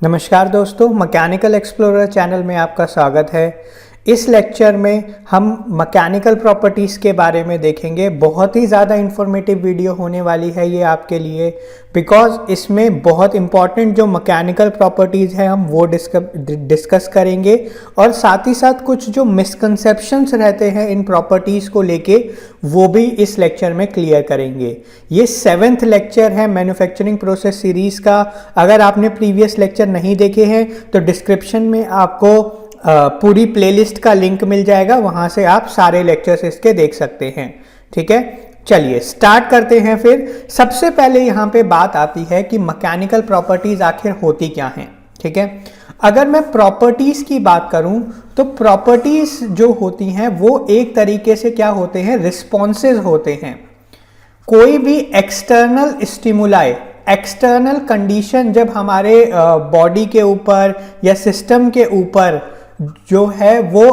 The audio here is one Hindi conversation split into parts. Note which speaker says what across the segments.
Speaker 1: नमस्कार दोस्तों, मैकेनिकल एक्सप्लोरर चैनल में आपका स्वागत है। इस लेक्चर में हम मैकेनिकल प्रॉपर्टीज़ के बारे में देखेंगे। बहुत ही ज़्यादा इन्फॉर्मेटिव वीडियो होने वाली है ये आपके लिए, बिकॉज इसमें बहुत इंपॉर्टेंट जो मैकेनिकल प्रॉपर्टीज़ है हम वो डिस्कस करेंगे और साथ ही साथ कुछ जो मिसकंसेप्शंस रहते हैं इन प्रॉपर्टीज़ को लेके वो भी इस लेक्चर में क्लियर करेंगे। ये 7th लेक्चर है मैन्युफैक्चरिंग प्रोसेस सीरीज़ का। अगर आपने प्रीवियस लेक्चर नहीं देखे हैं तो डिस्क्रिप्शन में आपको पूरी प्लेलिस्ट का लिंक मिल जाएगा, वहां से आप सारे लेक्चर्स इसके देख सकते हैं। ठीक है, चलिए स्टार्ट करते हैं। फिर सबसे पहले यहाँ पे बात आती है कि मैकेनिकल प्रॉपर्टीज आखिर होती क्या हैं। ठीक है, अगर मैं प्रॉपर्टीज की बात करूं तो प्रॉपर्टीज जो होती हैं वो एक तरीके से क्या होते हैं, रिस्पॉन्सेज होते हैं। कोई भी एक्सटर्नल स्टिमुलाई, एक्सटर्नल कंडीशन जब हमारे बॉडी के ऊपर या सिस्टम के ऊपर जो है वो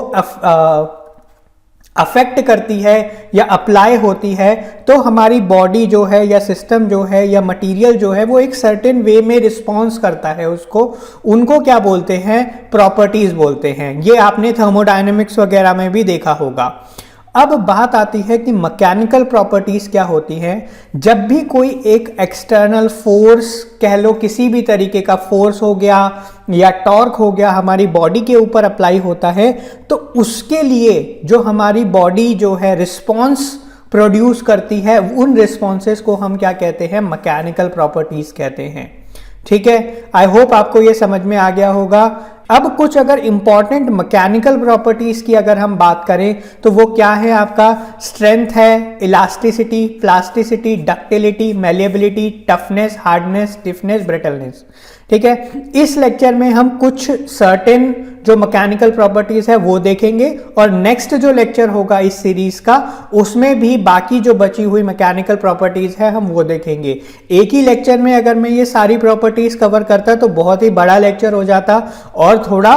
Speaker 1: अफेक्ट करती है या अप्लाई होती है, तो हमारी बॉडी जो है या सिस्टम जो है या मटेरियल जो है वो एक सर्टेन वे में रिस्पॉन्स करता है उसको। उनको क्या बोलते हैं, प्रॉपर्टीज बोलते हैं। ये आपने थर्मोडायनेमिक्स वगैरह में भी देखा होगा। अब बात आती है कि मैकेनिकल प्रॉपर्टीज क्या होती हैं। जब भी कोई एक एक्सटर्नल फोर्स, कह लो किसी भी तरीके का फोर्स हो गया या टॉर्क हो गया, हमारी बॉडी के ऊपर अप्लाई होता है, तो उसके लिए जो हमारी बॉडी जो है रिस्पॉन्स प्रोड्यूस करती है, उन रिस्पॉन्सेस को हम क्या कहते हैं, मैकेनिकल प्रॉपर्टीज कहते हैं। ठीक है, आई होप आपको ये समझ में आ गया होगा। अब कुछ अगर इंपॉर्टेंट मैकेनिकल प्रॉपर्टीज की अगर हम बात करें तो वो क्या है, आपका स्ट्रेंथ है, elasticity, plasticity, ductility, malleability, toughness, hardness, stiffness, brittleness. ठीक है, इस लेक्चर में हम कुछ सर्टेन जो मैकेनिकल प्रॉपर्टीज है वो देखेंगे और नेक्स्ट जो लेक्चर होगा इस सीरीज का उसमें भी बाकी जो बची हुई मैकेनिकल प्रॉपर्टीज है हम वो देखेंगे। एक ही लेक्चर में अगर मैं ये सारी प्रॉपर्टीज कवर करता तो बहुत ही बड़ा लेक्चर हो जाता और थोड़ा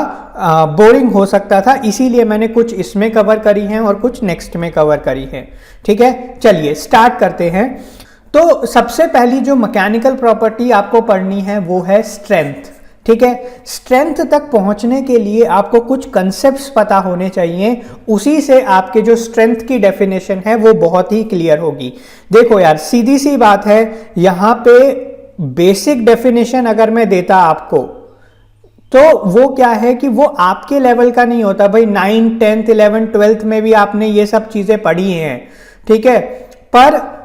Speaker 1: बोरिंग हो सकता था, इसीलिए मैंने कुछ इसमें कवर करी हैं और कुछ नेक्स्ट में कवर करी है। ठीक है, चलिए स्टार्ट करते हैं। तो सबसे पहली जो मैकेनिकल प्रॉपर्टी आपको पढ़नी है वो है स्ट्रेंथ। ठीक है, स्ट्रेंथ तक पहुंचने के लिए आपको कुछ कंसेप्ट्स पता होने चाहिए, उसी से आपके जो स्ट्रेंथ की डेफिनेशन है वो बहुत ही क्लियर होगी। देखो यार, सीधी सी बात है, यहां पे बेसिक डेफिनेशन अगर मैं देता आपको तो वो क्या है कि वो आपके लेवल का नहीं होता। भाई 9, 10, 11, 12 में भी आपने ये सब चीजें पढ़ी हैं। ठीक है, पर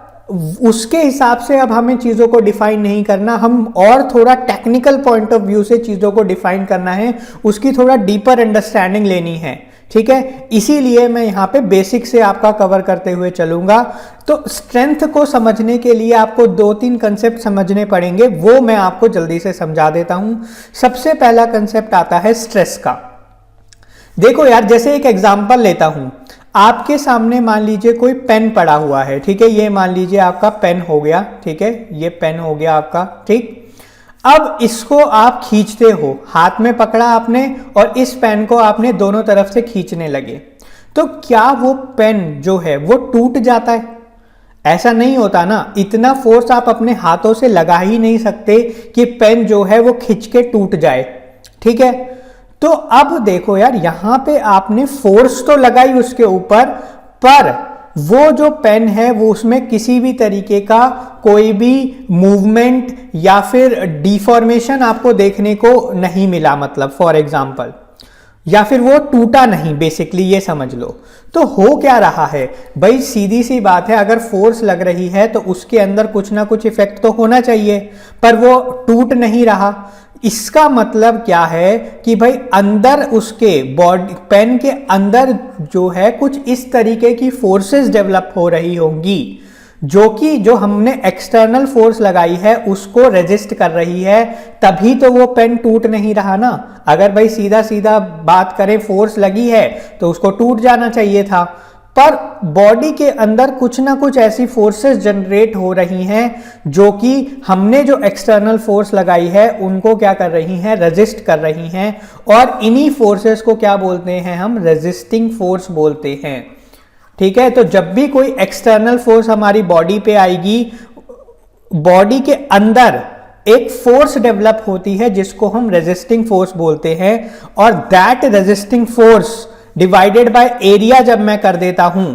Speaker 1: उसके हिसाब से अब हमें चीज़ों को डिफाइन नहीं करना, हम और थोड़ा टेक्निकल पॉइंट ऑफ व्यू से चीज़ों को डिफाइन करना है, उसकी थोड़ा डीपर अंडरस्टैंडिंग लेनी है। ठीक है, इसीलिए मैं यहाँ पे बेसिक से आपका कवर करते हुए चलूंगा। तो स्ट्रेंथ को समझने के लिए आपको 2-3 कंसेप्ट समझने पड़ेंगे, वो मैं आपको जल्दी से समझा देता हूँ। सबसे पहला कंसेप्ट आता है स्ट्रेस का। देखो यार, जैसे एक एग्जाम्पल लेता हूँ, आपके सामने मान लीजिए कोई पेन पड़ा हुआ है। ठीक है, ये मान लीजिए आपका पेन हो गया। ठीक है, ये पेन हो गया आपका। ठीक, अब इसको आप खींचते हो, हाथ में पकड़ा आपने और इस पेन को आपने दोनों तरफ से खींचने लगे, तो क्या वो पेन जो है वो टूट जाता है? ऐसा नहीं होता ना, इतना फोर्स आप अपने हाथों से लगा ही नहीं सकते कि पेन जो है वो खींच के टूट जाए। ठीक है, तो अब देखो यार, यहां पे आपने फोर्स तो लगाई उसके ऊपर, पर वो जो पेन है वो उसमें किसी भी तरीके का कोई भी मूवमेंट या फिर डिफॉर्मेशन आपको देखने को नहीं मिला, मतलब फॉर एग्जांपल, या फिर वो टूटा नहीं, बेसिकली ये समझ लो। तो हो क्या रहा है भाई, सीधी सी बात है, अगर फोर्स लग रही है तो उसके अंदर कुछ ना कुछ इफेक्ट तो होना चाहिए, पर वो टूट नहीं रहा। इसका मतलब क्या है कि भाई अंदर उसके बॉडी, पेन के अंदर जो है कुछ इस तरीके की फोर्सेस डेवलप हो रही होंगी जो हमने एक्सटर्नल फोर्स लगाई है उसको रेजिस्ट कर रही है, तभी तो वो पेन टूट नहीं रहा ना। अगर भाई सीधा सीधा बात करें, फोर्स लगी है तो उसको टूट जाना चाहिए था, पर बॉडी के अंदर कुछ ना कुछ ऐसी फोर्सेस जनरेट हो रही हैं जो कि हमने जो एक्सटर्नल फोर्स लगाई है उनको क्या कर रही हैं, रेजिस्ट कर रही हैं, और इन्हीं फोर्सेस को क्या बोलते हैं हम, रेजिस्टिंग फोर्स बोलते हैं। ठीक है, तो जब भी कोई एक्सटर्नल फोर्स हमारी बॉडी पे आएगी, बॉडी के अंदर एक फोर्स डेवलप होती है जिसको हम रेजिस्टिंग फोर्स बोलते हैं, और that resisting force divided by area जब मैं कर देता हूं,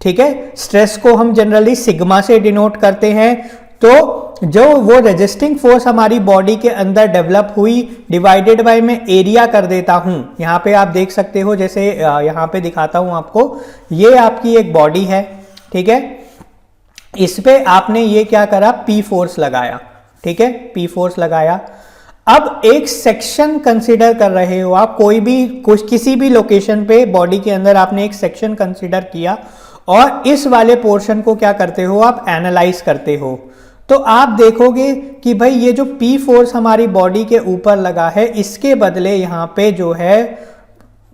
Speaker 1: ठीक है, स्ट्रेस को हम जनरली सिग्मा से डिनोट करते हैं, तो जो वो रेजिस्टिंग फोर्स हमारी बॉडी के अंदर डेवलप हुई डिवाइडेड बाय मैं एरिया कर देता हूं। यहां पे आप देख सकते हो, जैसे यहां पे दिखाता हूं आपको, ये आपकी एक बॉडी है, ठीक है, इस पे आपने ये क्या करा, पी फोर्स लगाया, ठीक है, पी फोर्स लगाया। अब एक सेक्शन कंसीडर कर रहे हो आप, कोई भी किसी भी लोकेशन पे बॉडी के अंदर आपने एक सेक्शन कंसीडर किया, और इस वाले पोर्शन को क्या करते हो आप, एनालाइज करते हो। तो आप देखोगे कि भाई ये जो पी फोर्स हमारी बॉडी के ऊपर लगा है, इसके बदले यहां पे जो है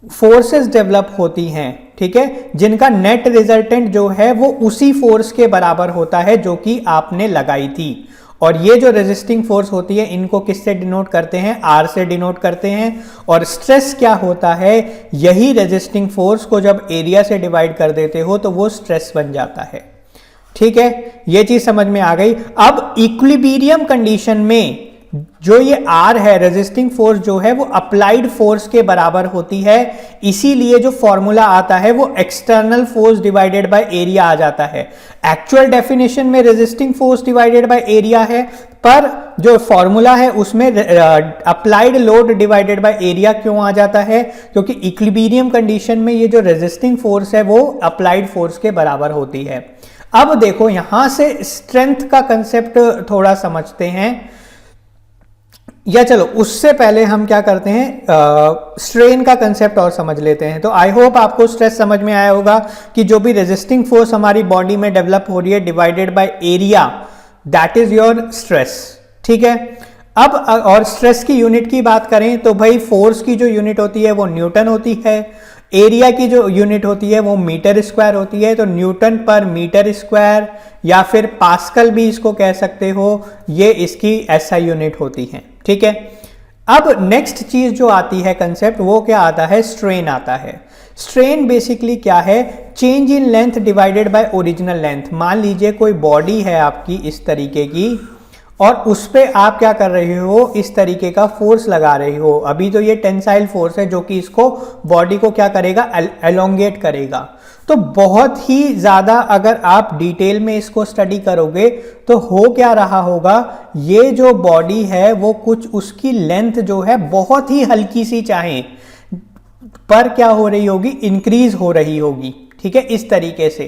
Speaker 1: फोर्सेस डेवलप होती हैं, ठीक है, जिनका नेट रिजल्टेंट जो है वो उसी फोर्स के बराबर होता है जो कि आपने लगाई थी। और ये जो रेजिस्टिंग फोर्स होती है, इनको किससे डिनोट करते हैं, आर से डिनोट करते हैं। और स्ट्रेस क्या होता है, यही रेजिस्टिंग फोर्स को जब एरिया से डिवाइड कर देते हो तो वो स्ट्रेस बन जाता है, ठीक है, ये चीज समझ में आ गई। अब इक्विलिब्रियम कंडीशन में जो ये आर है, रेजिस्टिंग फोर्स जो है वो अप्लाइड फोर्स के बराबर होती है, इसीलिए जो फॉर्मूला आता है वो external force divided by area आ जाता है। एक्चुअल डेफिनेशन में resisting force divided by area है, पर जो फॉर्मूला है उसमें applied load divided by area क्यों आ जाता है, क्योंकि इक्विलिब्रियम कंडीशन में ये जो रेजिस्टिंग फोर्स है वो अप्लाइड फोर्स के बराबर होती है। अब देखो यहां से स्ट्रेंथ का कंसेप्ट थोड़ा समझते हैं, या चलो उससे पहले हम क्या करते हैं, स्ट्रेन का कंसेप्ट और समझ लेते हैं। तो आई होप आपको स्ट्रेस समझ में आया होगा कि जो भी रेजिस्टिंग फोर्स हमारी बॉडी में डेवलप हो रही है divided by area, that is your stress, ठीक है। अब और स्ट्रेस की यूनिट की बात करें तो भाई फोर्स की जो यूनिट होती है वो न्यूटन होती है, एरिया की जो यूनिट होती है वो मीटर स्क्वायर होती है। तो न्यूटन पर मीटर स्क्वायर या फिर पास्कल भी इसको कह सकते हो, ये इसकी ऐसा यूनिट होती है, ठीक है। अब नेक्स्ट चीज जो आती है कंसेप्ट, वो क्या आता है, स्ट्रेन आता है। स्ट्रेन बेसिकली क्या है, change in length divided by original length. मान लीजिए कोई बॉडी है आपकी इस तरीके की, और उस पे आप क्या कर रहे हो, इस तरीके का फोर्स लगा रहे हो। अभी तो ये टेंसाइल फोर्स है जो कि इसको बॉडी को क्या करेगा, एलोंगेट करेगा। तो बहुत ही ज्यादा अगर आप डिटेल में इसको स्टडी करोगे तो हो क्या रहा होगा, ये जो बॉडी है वो कुछ उसकी लेंथ जो है बहुत ही हल्की सी चाहे पर क्या हो रही होगी, इंक्रीज हो रही होगी, ठीक है, इस तरीके से।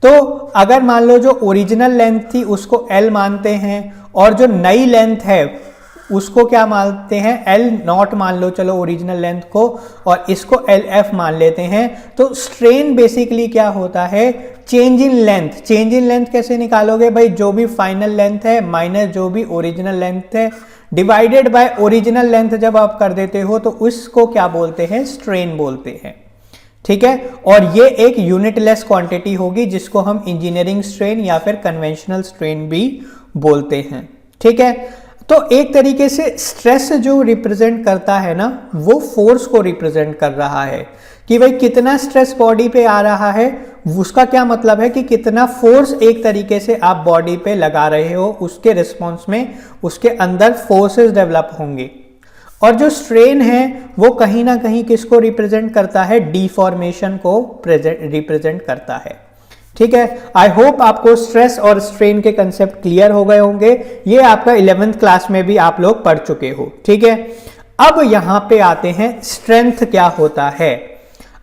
Speaker 1: तो अगर मान लो जो ओरिजिनल लेंथ थी उसको L मानते हैं, और जो नई लेंथ है उसको क्या मानते हैं, L0 मान लो, चलो ओरिजिनल लेंथ को, और इसको LF मान लेते हैं। तो स्ट्रेन बेसिकली क्या होता है, change in length. Change in length कैसे निकालोगे भाई, जो भी फाइनल लेंथ है माइनस जो भी ओरिजिनल लेंथ है डिवाइडेड बाय ओरिजिनल लेंथ जब आप कर देते हो तो उसको क्या बोलते हैं, स्ट्रेन बोलते हैं, ठीक है। और ये एक यूनिटलेस क्वांटिटी होगी जिसको हम इंजीनियरिंग स्ट्रेन या फिर कन्वेंशनल स्ट्रेन भी बोलते हैं, ठीक है। तो एक तरीके से स्ट्रेस जो रिप्रेजेंट करता है ना, वो फोर्स को रिप्रेजेंट कर रहा है कि भाई कितना स्ट्रेस बॉडी पे आ रहा है। उसका क्या मतलब है कि कितना फोर्स एक तरीके से आप बॉडी पे लगा रहे हो, उसके रिस्पॉन्स में उसके अंदर फोर्सेस डेवलप होंगे। और जो स्ट्रेन है वो कहीं ना कहीं किसको रिप्रेजेंट करता है, डीफॉर्मेशन को रिप्रेजेंट करता है, ठीक है। आई होप आपको स्ट्रेस और स्ट्रेन के कंसेप्ट क्लियर हो गए होंगे। ये आपका 11th क्लास में भी आप लोग पढ़ चुके हो, ठीक है। अब यहां पे आते हैं स्ट्रेंथ क्या होता है।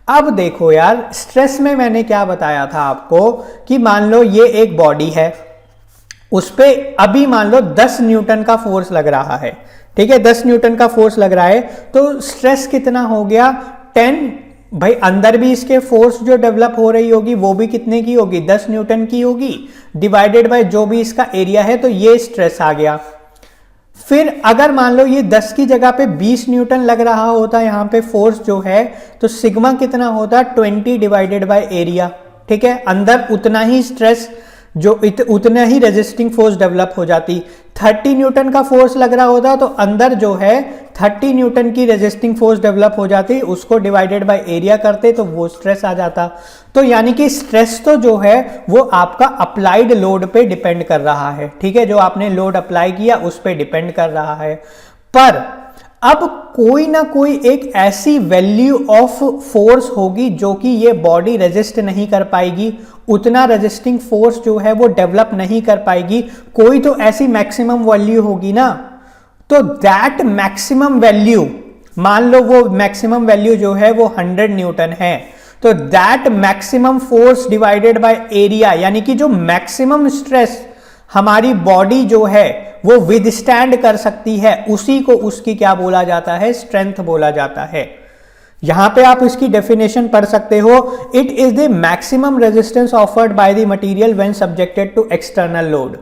Speaker 1: अब देखो यार, स्ट्रेस में मैंने क्या बताया था आपको कि मान लो ये एक बॉडी है, उस पे अभी मान लो 10 न्यूटन का फोर्स लग रहा है, ठीक है, 10 न्यूटन का फोर्स लग रहा है। तो स्ट्रेस कितना हो गया, 10। भाई अंदर भी इसके फोर्स जो डेवलप हो रही होगी वो भी कितने की होगी, 10 न्यूटन की होगी, डिवाइडेड बाय जो भी इसका एरिया है, तो ये स्ट्रेस आ गया। फिर अगर मान लो ये 10 की जगह पे 20 न्यूटन लग रहा होता यहाँ पे फोर्स जो है, तो सिग्मा कितना होता, 20 डिवाइडेड बाय एरिया, ठीक है। अंदर उतना ही स्ट्रेस जो उतना ही रेजिस्टिंग फोर्स डेवलप हो जाती। 30 न्यूटन का फोर्स लग रहा होता तो अंदर जो है 30 न्यूटन की रेजिस्टिंग फोर्स डेवलप हो जाती, उसको डिवाइडेड बाय एरिया करते तो वो स्ट्रेस आ जाता। तो यानी कि स्ट्रेस तो जो है वो आपका अप्लाइड लोड पे डिपेंड कर रहा है, ठीक है, जो आपने लोड अप्लाई किया उस पे डिपेंड कर रहा है। पर अब कोई ना कोई एक ऐसी वैल्यू ऑफ फोर्स होगी जो कि ये बॉडी रेजिस्ट नहीं कर पाएगी, उतना रेजिस्टिंग फोर्स जो है वो डेवलप नहीं कर पाएगी, कोई तो ऐसी मैक्सिमम वैल्यू होगी ना। तो दैट मैक्सिमम वैल्यू, मान लो वो मैक्सिमम वैल्यू जो है वो 100 न्यूटन है, तो that maximum force divided by area, यानी कि जो मैक्सिमम स्ट्रेस हमारी बॉडी जो है वो विदस्टैंड कर सकती है, उसी को उसकी क्या बोला जाता है, स्ट्रेंथ बोला जाता है। यहां पे आप इसकी डेफिनेशन पढ़ सकते हो, it is the maximum resistance offered by the material when subjected to external load.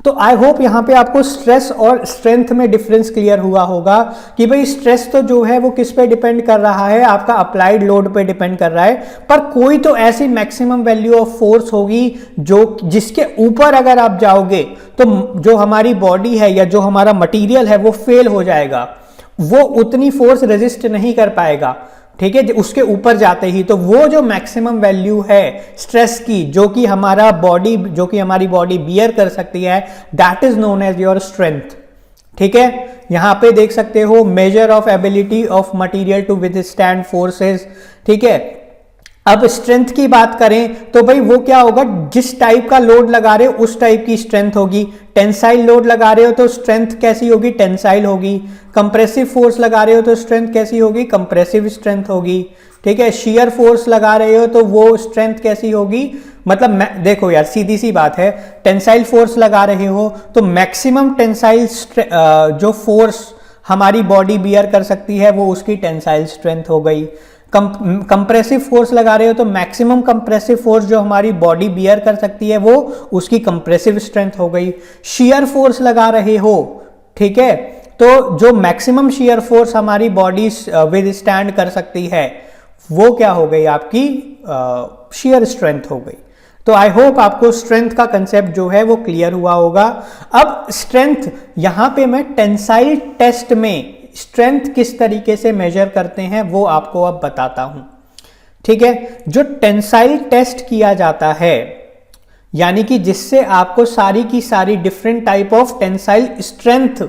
Speaker 1: तो आई होप यहां पे आपको स्ट्रेस और स्ट्रेंथ में डिफरेंस क्लियर हुआ होगा कि भाई स्ट्रेस तो जो है वो किस पे डिपेंड कर रहा है, आपका अप्लाइड लोड पे डिपेंड कर रहा है, पर कोई तो ऐसी मैक्सिमम वैल्यू ऑफ फोर्स होगी जो जिसके ऊपर अगर आप जाओगे तो जो हमारी बॉडी है या जो हमारा मटीरियल है वो फेल हो जाएगा, वो उतनी फोर्स रेजिस्ट नहीं कर पाएगा, ठीक है, उसके ऊपर जाते ही। तो वो जो मैक्सिमम वैल्यू है स्ट्रेस की जो कि हमारी बॉडी बियर कर सकती है, that is known as your strength, ठीक है। यहां पे देख सकते हो measure of ability of material to withstand forces, ठीक है। अब स्ट्रेंथ की बात करें तो भाई वो क्या होगा, जिस टाइप का लोड लगा रहे हो उस टाइप की स्ट्रेंथ होगी। टेंसाइल लोड लगा रहे हो तो स्ट्रेंथ कैसी होगी, टेंसाइल होगी। कंप्रेसिव फोर्स लगा रहे हो तो स्ट्रेंथ कैसी होगी, कंप्रेसिव स्ट्रेंथ होगी, ठीक है। शियर फोर्स लगा रहे हो तो वो स्ट्रेंथ कैसी होगी, मतलब देखो यार सीधी सी बात है, टेंसाइल फोर्स लगा रहे हो तो मैक्सिमम टेंसाइल जो फोर्स हमारी बॉडी बियर कर सकती है वो उसकी टेंसाइल स्ट्रेंथ हो गई। कंप्रेसिव फोर्स लगा रहे हो तो मैक्सिमम कंप्रेसिव फोर्स जो हमारी बॉडी बियर कर सकती है वो उसकी कंप्रेसिव स्ट्रेंथ हो गई। शियर फोर्स लगा रहे हो, ठीक है, तो जो मैक्सिमम शियर फोर्स हमारी बॉडी विदस्टैंड कर सकती है वो क्या हो गई, आपकी शियर स्ट्रेंथ हो गई। तो आई होप आपको स्ट्रेंथ का कंसेप्ट जो है वो क्लियर हुआ होगा। अब स्ट्रेंथ यहां पे मैं टेंसाइल टेस्ट में स्ट्रेंथ किस तरीके से मेजर करते हैं वो आपको अब बताता हूं, ठीक है। जो टेंसाइल टेस्ट किया जाता है, यानी कि जिससे आपको सारी की सारी different type of tensile strength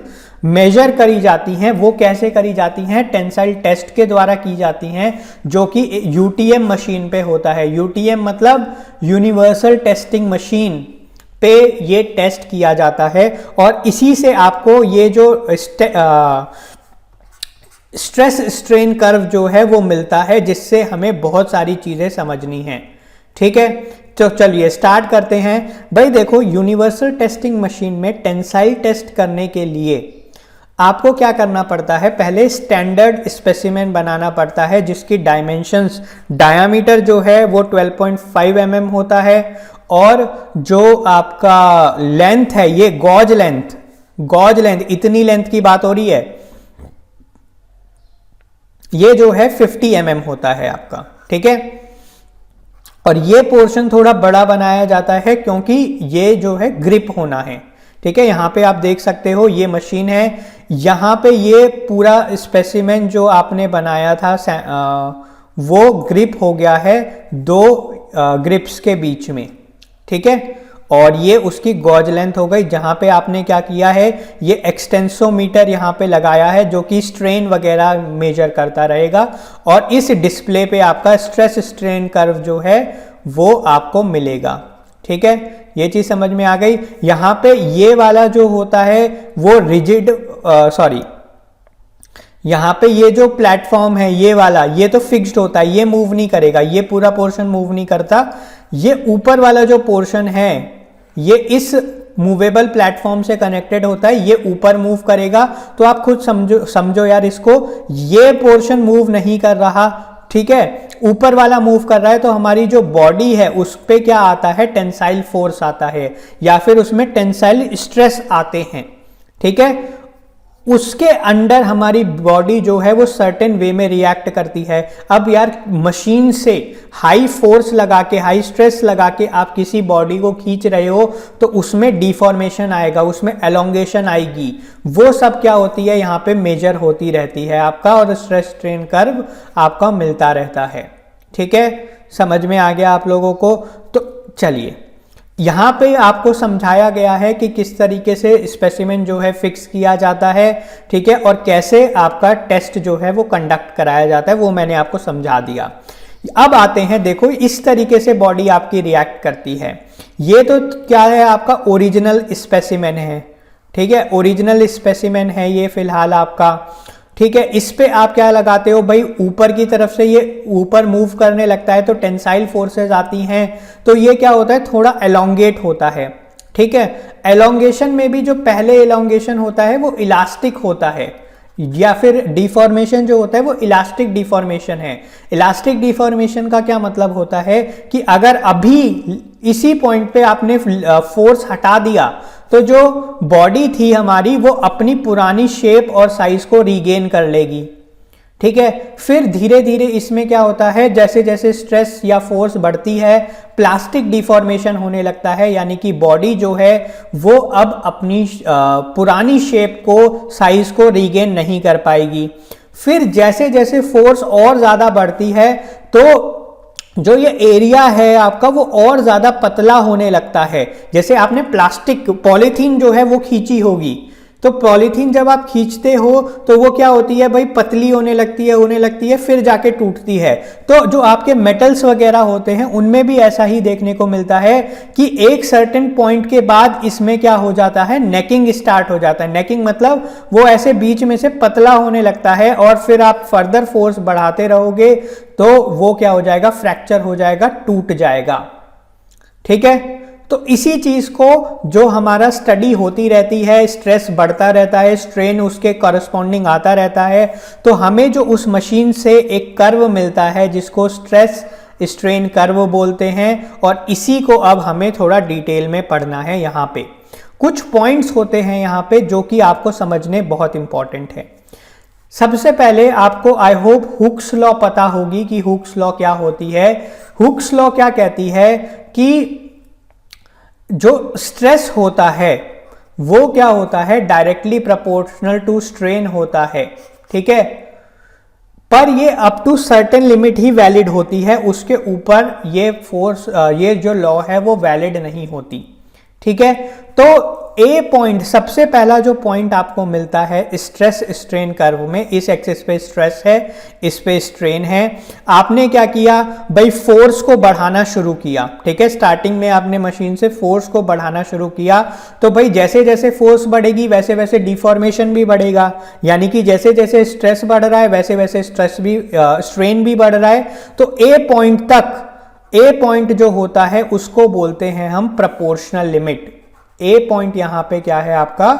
Speaker 1: measure करी जाती हैं, वो कैसे करी जाती हैं, टेंसाइल टेस्ट के द्वारा की जाती हैं, जो कि यूटीएम मशीन पे होता है। यूटीएम मतलब यूनिवर्सल टेस्टिंग मशीन पे ये टेस्ट किया जाता है, और इसी से आपको ये जो स्ट्रेस स्ट्रेन कर्व जो है वो मिलता है, जिससे हमें बहुत सारी चीजें समझनी हैं, ठीक है। तो चलिए स्टार्ट करते हैं। भाई देखो, यूनिवर्सल टेस्टिंग मशीन में टेंसाइल टेस्ट करने के लिए आपको क्या करना पड़ता है, पहले स्टैंडर्ड स्पेसिमेन बनाना पड़ता है जिसकी डायमेंशंस, डायामीटर जो है वो 12.5 mm होता है, और जो आपका लेंथ है ये गॉज लेंथ इतनी लेंथ की बात हो रही है, ये जो है 50 mm होता है आपका, ठीक है। और ये पोर्शन थोड़ा बड़ा बनाया जाता है क्योंकि ये जो है ग्रिप होना है, ठीक है। यहां पे आप देख सकते हो ये मशीन है, यहां पे ये पूरा स्पेसिमेन जो आपने बनाया था वो ग्रिप हो गया है दो ग्रिप्स के बीच में, ठीक है। और ये उसकी गॉज लेंथ हो गई। जहां पे आपने क्या किया है, ये एक्सटेंसोमीटर यहां पे लगाया है जो कि स्ट्रेन वगैरह मेजर करता रहेगा, और इस डिस्प्ले पे आपका स्ट्रेस स्ट्रेन कर्व जो है वो आपको मिलेगा, ठीक है। ये चीज समझ में आ गई। यहां पे ये वाला जो होता है वो रिजिड, यहां पे ये जो प्लेटफॉर्म है ये वाला, ये तो फिक्स्ड होता है, ये मूव नहीं करेगा, ये पूरा पोर्शन मूव नहीं करता। ये ऊपर वाला जो पोर्शन है ये इस मूवेबल प्लेटफॉर्म से कनेक्टेड होता है, ये ऊपर मूव करेगा। तो आप खुद समझो यार इसको, ये पोर्शन मूव नहीं कर रहा, ठीक है, ऊपर वाला मूव कर रहा है, तो हमारी जो बॉडी है उस पे क्या आता है, टेंसाइल फोर्स आता है, या फिर उसमें टेंसाइल स्ट्रेस आते हैं, ठीक है। उसके अंडर हमारी बॉडी जो है वो सर्टेन वे में रिएक्ट करती है। अब यार मशीन से हाई फोर्स लगा के, हाई स्ट्रेस लगा के आप किसी बॉडी को खींच रहे हो तो उसमें डिफॉर्मेशन आएगा, उसमें एलोंगेशन आएगी, वो सब क्या होती है यहाँ पे मेजर होती रहती है आपका, और स्ट्रेस स्ट्रेन कर्व आपका मिलता रहता है। ठीक है, समझ में आ गया आप लोगों को? तो चलिए, यहाँ पे आपको समझाया गया है कि किस तरीके से स्पेसिमेन जो है फिक्स किया जाता है, ठीक है, और कैसे आपका टेस्ट जो है वो कंडक्ट कराया जाता है, वो मैंने आपको समझा दिया। अब आते हैं, देखो इस तरीके से बॉडी आपकी रिएक्ट करती है। ये तो क्या है, आपका ओरिजिनल स्पेसिमेन है, ठीक है, ओरिजिनल स्पेसिमेन है ये फिलहाल आपका, ठीक है। इस पे आप क्या लगाते हो भाई, ऊपर की तरफ से ये ऊपर मूव करने लगता है तो टेंसाइल फोर्सेस आती हैं, तो ये क्या होता है, थोड़ा एलोंगेट होता है, ठीक है। एलोंगेशन में भी जो पहले एलोंगेशन होता है वो इलास्टिक होता है, या फिर डिफॉर्मेशन जो होता है वो इलास्टिक डिफॉर्मेशन है। इलास्टिक डिफॉर्मेशन का क्या मतलब होता है कि अगर अभी इसी पॉइंट पे आपने फोर्स हटा दिया तो जो बॉडी थी हमारी वो अपनी पुरानी शेप और साइज को रीगेन कर लेगी, ठीक है। फिर धीरे धीरे इसमें क्या होता है, जैसे जैसे स्ट्रेस या फोर्स बढ़ती है प्लास्टिक डिफॉर्मेशन होने लगता है, यानी कि बॉडी जो है वो अब अपनी पुरानी शेप को, साइज को रीगेन नहीं कर पाएगी। फिर जैसे जैसे फोर्स और ज्यादा बढ़ती है तो जो ये एरिया है आपका वो और ज्यादा पतला होने लगता है। जैसे आपने प्लास्टिक पॉलीथीन जो है वो खींची होगी, तो पॉलीथीन जब आप खींचते हो तो वो क्या होती है भाई, पतली होने लगती है, फिर जाके टूटती है। तो जो आपके मेटल्स वगैरह होते हैं उनमें भी ऐसा ही देखने को मिलता है कि एक सर्टेन पॉइंट के बाद इसमें क्या हो जाता है, नेकिंग स्टार्ट हो जाता है। नेकिंग मतलब वो ऐसे बीच में से पतला होने लगता है, और फिर आप फर्दर फोर्स बढ़ाते रहोगे तो वो क्या हो जाएगा, फ्रैक्चर हो जाएगा, टूट जाएगा, ठीक है। तो इसी चीज को जो हमारा स्टडी होती रहती है, स्ट्रेस बढ़ता रहता है, स्ट्रेन उसके कॉरस्पॉन्डिंग आता रहता है, तो हमें जो उस मशीन से एक कर्व मिलता है जिसको स्ट्रेस स्ट्रेन कर्व बोलते हैं, और इसी को अब हमें थोड़ा डिटेल में पढ़ना है। यहाँ पे कुछ पॉइंट्स होते हैं यहाँ पे जो कि आपको समझने बहुत इंपॉर्टेंट है। सबसे पहले आपको आई होप हुक्स लॉ पता होगी कि हुक्स लॉ क्या होती है। हुक्स लॉ क्या कहती है कि जो स्ट्रेस होता है वो क्या होता है, डायरेक्टली प्रोपोर्शनल टू स्ट्रेन होता है, ठीक है, पर ये अप टू सर्टेन लिमिट ही वैलिड होती है, उसके ऊपर ये फोर्स, ये जो लॉ है वो वैलिड नहीं होती, ठीक है। तो ए पॉइंट, सबसे पहला जो पॉइंट आपको मिलता है स्ट्रेस स्ट्रेन कर्व में, इस एक्सिस पे स्ट्रेस है, इस पे स्ट्रेन है। आपने क्या किया भाई, फोर्स को बढ़ाना शुरू किया, ठीक है। स्टार्टिंग में आपने मशीन से फोर्स को बढ़ाना शुरू किया, तो भाई जैसे जैसे फोर्स बढ़ेगी वैसे वैसे डिफॉर्मेशन भी बढ़ेगा, यानी कि जैसे जैसे स्ट्रेस बढ़ रहा है वैसे वैसे स्ट्रेन भी बढ़ रहा है। तो ए पॉइंट तक, ए पॉइंट जो होता है उसको बोलते हैं हम प्रोपोर्शनल लिमिट। ए पॉइंट यहां पे क्या है आपका,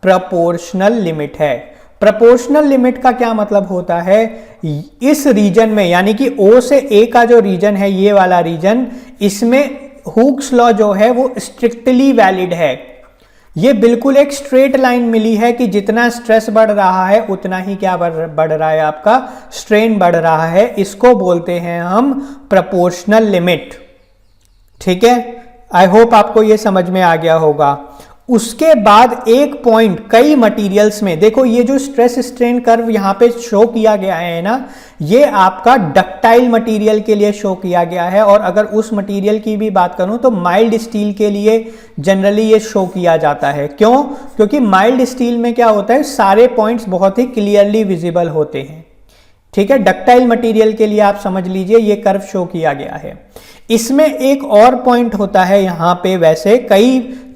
Speaker 1: प्रोपोर्शनल लिमिट है। प्रोपोर्शनल लिमिट का क्या मतलब होता है, इस रीजन में, यानी कि ओ से ए का जो रीजन है, ये वाला रीजन, इसमें हुक्स लॉ जो है वो स्ट्रिक्टली वैलिड है। ये बिल्कुल एक स्ट्रेट लाइन मिली है कि जितना स्ट्रेस बढ़ रहा है उतना ही क्या बढ़ रहा है, आपका स्ट्रेन बढ़ रहा है। इसको बोलते हैं हम प्रोपोर्शनल लिमिट, ठीक है। आई होप आपको ये समझ में आ गया होगा। उसके बाद एक पॉइंट, कई मटेरियल्स में देखो, ये जो स्ट्रेस स्ट्रेन कर्व यहाँ पे शो किया गया है ना, ये आपका डक्टाइल मटेरियल के लिए शो किया गया है। और अगर उस मटेरियल की भी बात करूं तो माइल्ड स्टील के लिए जनरली ये शो किया जाता है। क्यों? क्योंकि माइल्ड स्टील में क्या होता है, सारे पॉइंट्स बहुत ही क्लियरली विजिबल होते हैं, ठीक है। डक्टाइल मटेरियल के लिए आप समझ लीजिए ये कर्व शो किया गया है। इसमें एक और पॉइंट होता है यहाँ पे, वैसे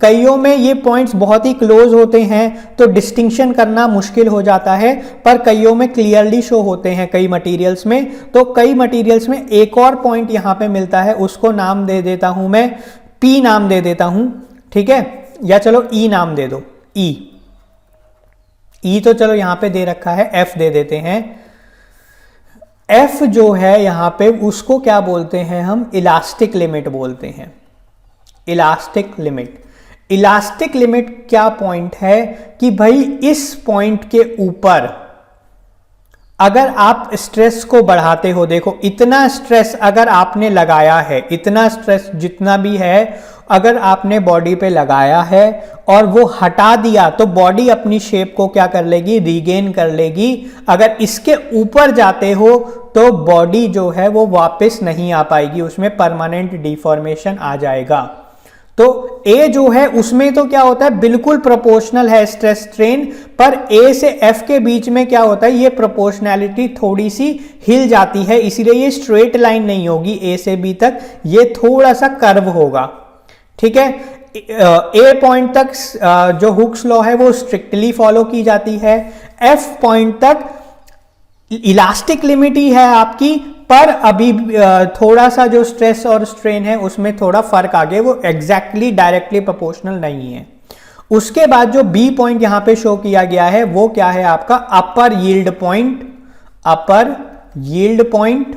Speaker 1: कईयों में ये पॉइंट्स बहुत ही क्लोज होते हैं तो डिस्टिंक्शन करना मुश्किल हो जाता है, पर कईयों में क्लियरली शो होते हैं कई मटेरियल्स में। तो कई मटेरियल्स में एक और पॉइंट यहाँ पे मिलता है, उसको नाम दे देता हूं मैं, पी नाम दे देता हूं, ठीक है, या चलो ई नाम दे दो, ई तो चलो यहाँ पे दे रखा है, एफ दे देते हैं। एफ जो है यहाँ पे उसको क्या बोलते हैं हम, इलास्टिक लिमिट बोलते हैं, इलास्टिक लिमिट। इलास्टिक लिमिट क्या पॉइंट है कि भाई इस पॉइंट के ऊपर अगर आप स्ट्रेस को बढ़ाते हो, देखो इतना स्ट्रेस अगर आपने लगाया है, इतना स्ट्रेस जितना भी है अगर आपने बॉडी पे लगाया है और वो हटा दिया तो बॉडी अपनी शेप को क्या कर लेगी, रीगेन कर लेगी। अगर इसके ऊपर जाते हो तो बॉडी जो है वो वापस नहीं आ पाएगी, उसमें परमानेंट डिफॉर्मेशन आ जाएगा। तो ए जो है उसमें तो क्या होता है, बिल्कुल प्रोपोर्शनल है स्ट्रेस स्ट्रेन, पर ए से एफ के बीच में क्या होता है, ये प्रोपोर्शनैलिटी थोड़ी सी हिल जाती है, इसीलिए ये स्ट्रेट लाइन नहीं होगी ए से बी तक, ये थोड़ा सा कर्व होगा। ठीक है, ए पॉइंट तक जो हुक्स लॉ है वो स्ट्रिक्टली फॉलो की जाती है, एफ पॉइंट तक इलास्टिक लिमिट ही है आपकी, पर अभी थोड़ा सा जो स्ट्रेस और स्ट्रेन है उसमें थोड़ा फर्क आ गया, वो एग्जैक्टली डायरेक्टली प्रोपोर्शनल नहीं है। उसके बाद जो बी पॉइंट यहां पे शो किया गया है वो क्या है आपका, अपर yield point, upper yield point,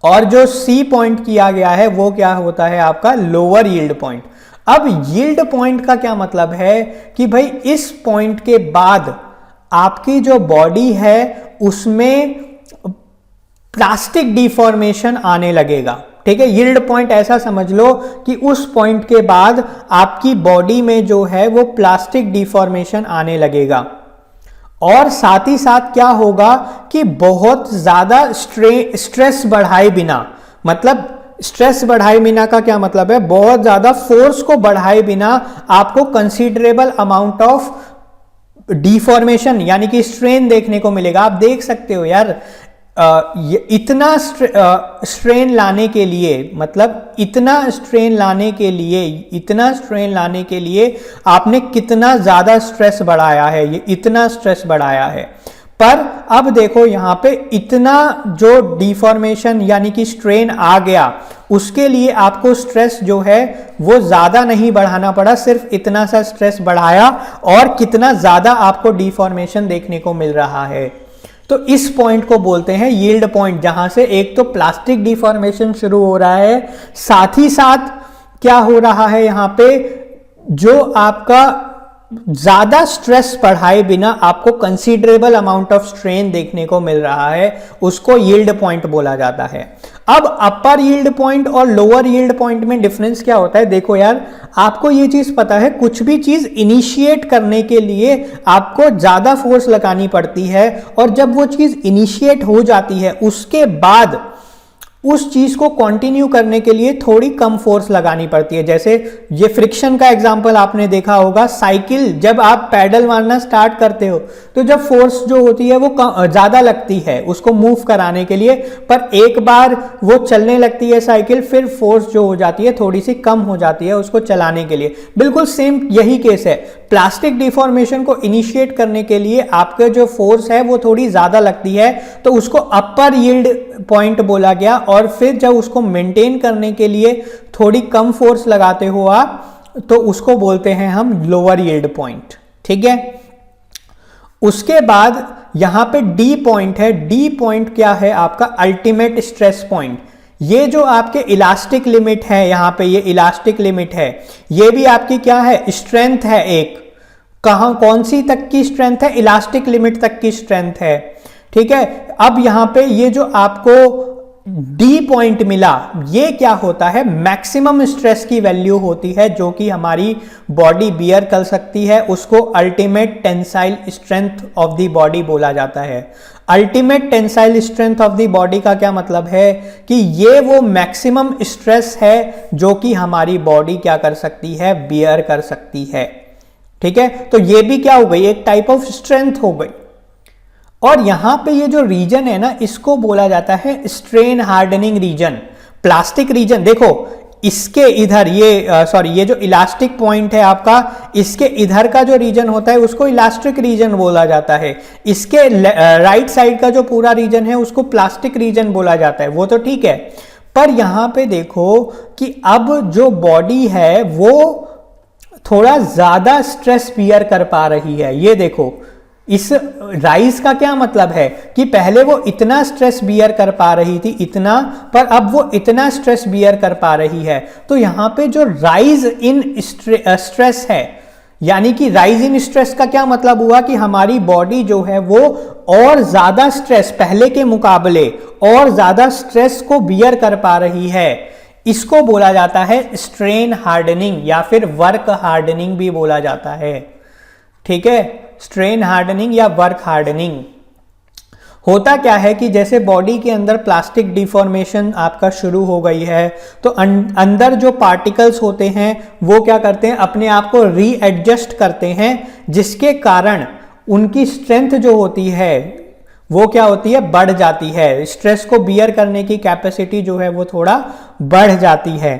Speaker 1: और जो सी पॉइंट किया गया है वो क्या होता है आपका, लोअर यील्ड पॉइंट। अब यील्ड पॉइंट का क्या मतलब है कि भाई इस पॉइंट के बाद आपकी जो बॉडी है उसमें प्लास्टिक डिफॉर्मेशन आने लगेगा। ठीक है, यील्ड पॉइंट ऐसा समझ लो कि उस पॉइंट के बाद आपकी बॉडी में जो है वो प्लास्टिक डिफॉर्मेशन आने लगेगा, और साथ ही साथ क्या होगा कि बहुत ज्यादा स्ट्रेस बढ़ाए बिना, मतलब स्ट्रेस बढ़ाए बिना का क्या मतलब है, बहुत ज्यादा फोर्स को बढ़ाए बिना आपको कंसीडरेबल अमाउंट ऑफ डिफॉर्मेशन यानी कि स्ट्रेन देखने को मिलेगा। आप देख सकते हो यार, इतना स्ट्रेन लाने के लिए, मतलब इतना स्ट्रेन लाने के लिए आपने कितना ज्यादा स्ट्रेस बढ़ाया है, ये इतना स्ट्रेस बढ़ाया है। पर अब देखो यहां पे इतना जो डिफॉर्मेशन यानी कि स्ट्रेन आ गया, उसके लिए आपको स्ट्रेस जो है वो ज्यादा नहीं बढ़ाना पड़ा, सिर्फ इतना सा स्ट्रेस बढ़ाया और कितना ज्यादा आपको डिफॉर्मेशन देखने को मिल रहा है। तो इस पॉइंट को बोलते हैं यील्ड पॉइंट, जहां से एक तो प्लास्टिक डिफॉर्मेशन शुरू हो रहा है, साथ ही साथ क्या हो रहा है यहां पे, जो आपका ज्यादा स्ट्रेस बढ़ाए बिना आपको कंसीडरेबल अमाउंट ऑफ स्ट्रेन देखने को मिल रहा है, उसको यील्ड पॉइंट बोला जाता है। अब अपर यील्ड पॉइंट और लोअर यील्ड पॉइंट में डिफरेंस क्या होता है, देखो यार आपको ये चीज पता है, कुछ भी चीज इनिशिएट करने के लिए आपको ज्यादा फोर्स लगानी पड़ती है, और जब वो चीज इनिशिएट हो जाती है उसके बाद उस चीज को कंटिन्यू करने के लिए थोड़ी कम फोर्स लगानी पड़ती है। जैसे ये फ्रिक्शन का एग्जांपल आपने देखा होगा, साइकिल जब आप पैडल मारना स्टार्ट करते हो तो जब फोर्स जो होती है वो ज्यादा लगती है उसको मूव कराने के लिए, पर एक बार वो चलने लगती है साइकिल, फिर फोर्स जो हो जाती है थोड़ी सी कम हो जाती है उसको चलाने के लिए। बिल्कुल सेम यही केस है, प्लास्टिक डिफॉर्मेशन को इनिशिएट करने के लिए आपका जो फोर्स है वो थोड़ी ज्यादा लगती है, तो उसको अपर यील्ड पॉइंट बोला गया, और फिर जब उसको मेंटेन करने के लिए थोड़ी कम फोर्स लगाते हो आप, तो उसको बोलते हैं हम लोअर यील्ड पॉइंट। ठीक है, उसके बाद यहां पे डी पॉइंट है। डी पॉइंट क्या है आपका, अल्टीमेट स्ट्रेस पॉइंट। ये जो आपके इलास्टिक लिमिट है, यहां पे ये इलास्टिक लिमिट है, ये भी आपकी क्या है, स्ट्रेंथ है एक, कौन सी तक की स्ट्रेंथ है, इलास्टिक लिमिट तक की स्ट्रेंथ है। ठीक है, अब यहां पे ये जो आपको डी पॉइंट मिला, ये क्या होता है, मैक्सिमम स्ट्रेस की वैल्यू होती है जो कि हमारी बॉडी बियर कर सकती है, उसको ultimate tensile strength of the body बोला जाता है। Ultimate tensile strength of the body का क्या मतलब है कि ये वो मैक्सिमम स्ट्रेस है जो कि हमारी बॉडी क्या कर सकती है, बियर कर सकती है। ठीक है, तो ये भी क्या हो गई, एक टाइप ऑफ स्ट्रेंथ हो गई। और यहां पे ये जो रीजन है ना, इसको बोला जाता है strain hardening region, plastic region. देखो इसके इधर ये जो इलास्टिक पॉइंट है आपका, इसके इधर का जो रीजन होता है उसको इलास्टिक रीजन बोला जाता है, इसके राइट साइड का जो पूरा रीजन है उसको प्लास्टिक रीजन बोला जाता है, वो तो ठीक है। पर यहां पे देखो कि अब जो बॉडी है वो थोड़ा ज्यादा स्ट्रेस बियर कर पा रही है। ये देखो इस राइज का क्या मतलब है कि पहले वो इतना स्ट्रेस बियर कर पा रही थी, इतना, पर अब वो इतना स्ट्रेस बियर कर पा रही है। तो यहां पे जो राइज इन स्ट्रेस है, यानी कि राइज इन स्ट्रेस का क्या मतलब हुआ कि हमारी बॉडी जो है वो और ज्यादा स्ट्रेस, पहले के मुकाबले और ज्यादा स्ट्रेस को बियर कर पा रही है। इसको बोला जाता है स्ट्रेन हार्डनिंग या फिर वर्क हार्डनिंग भी बोला जाता है। ठीक है, स्ट्रेन हार्डनिंग या वर्क हार्डनिंग। होता क्या है कि जैसे बॉडी के अंदर प्लास्टिक डिफॉर्मेशन आपका शुरू हो गई है, तो अंदर जो पार्टिकल्स होते हैं वो क्या करते हैं, अपने आप को रीएडजस्ट करते हैं, जिसके कारण उनकी स्ट्रेंथ जो होती है वो क्या होती है, बढ़ जाती है। स्ट्रेस को बियर करने की कैपेसिटी जो है वो थोड़ा बढ़ जाती है।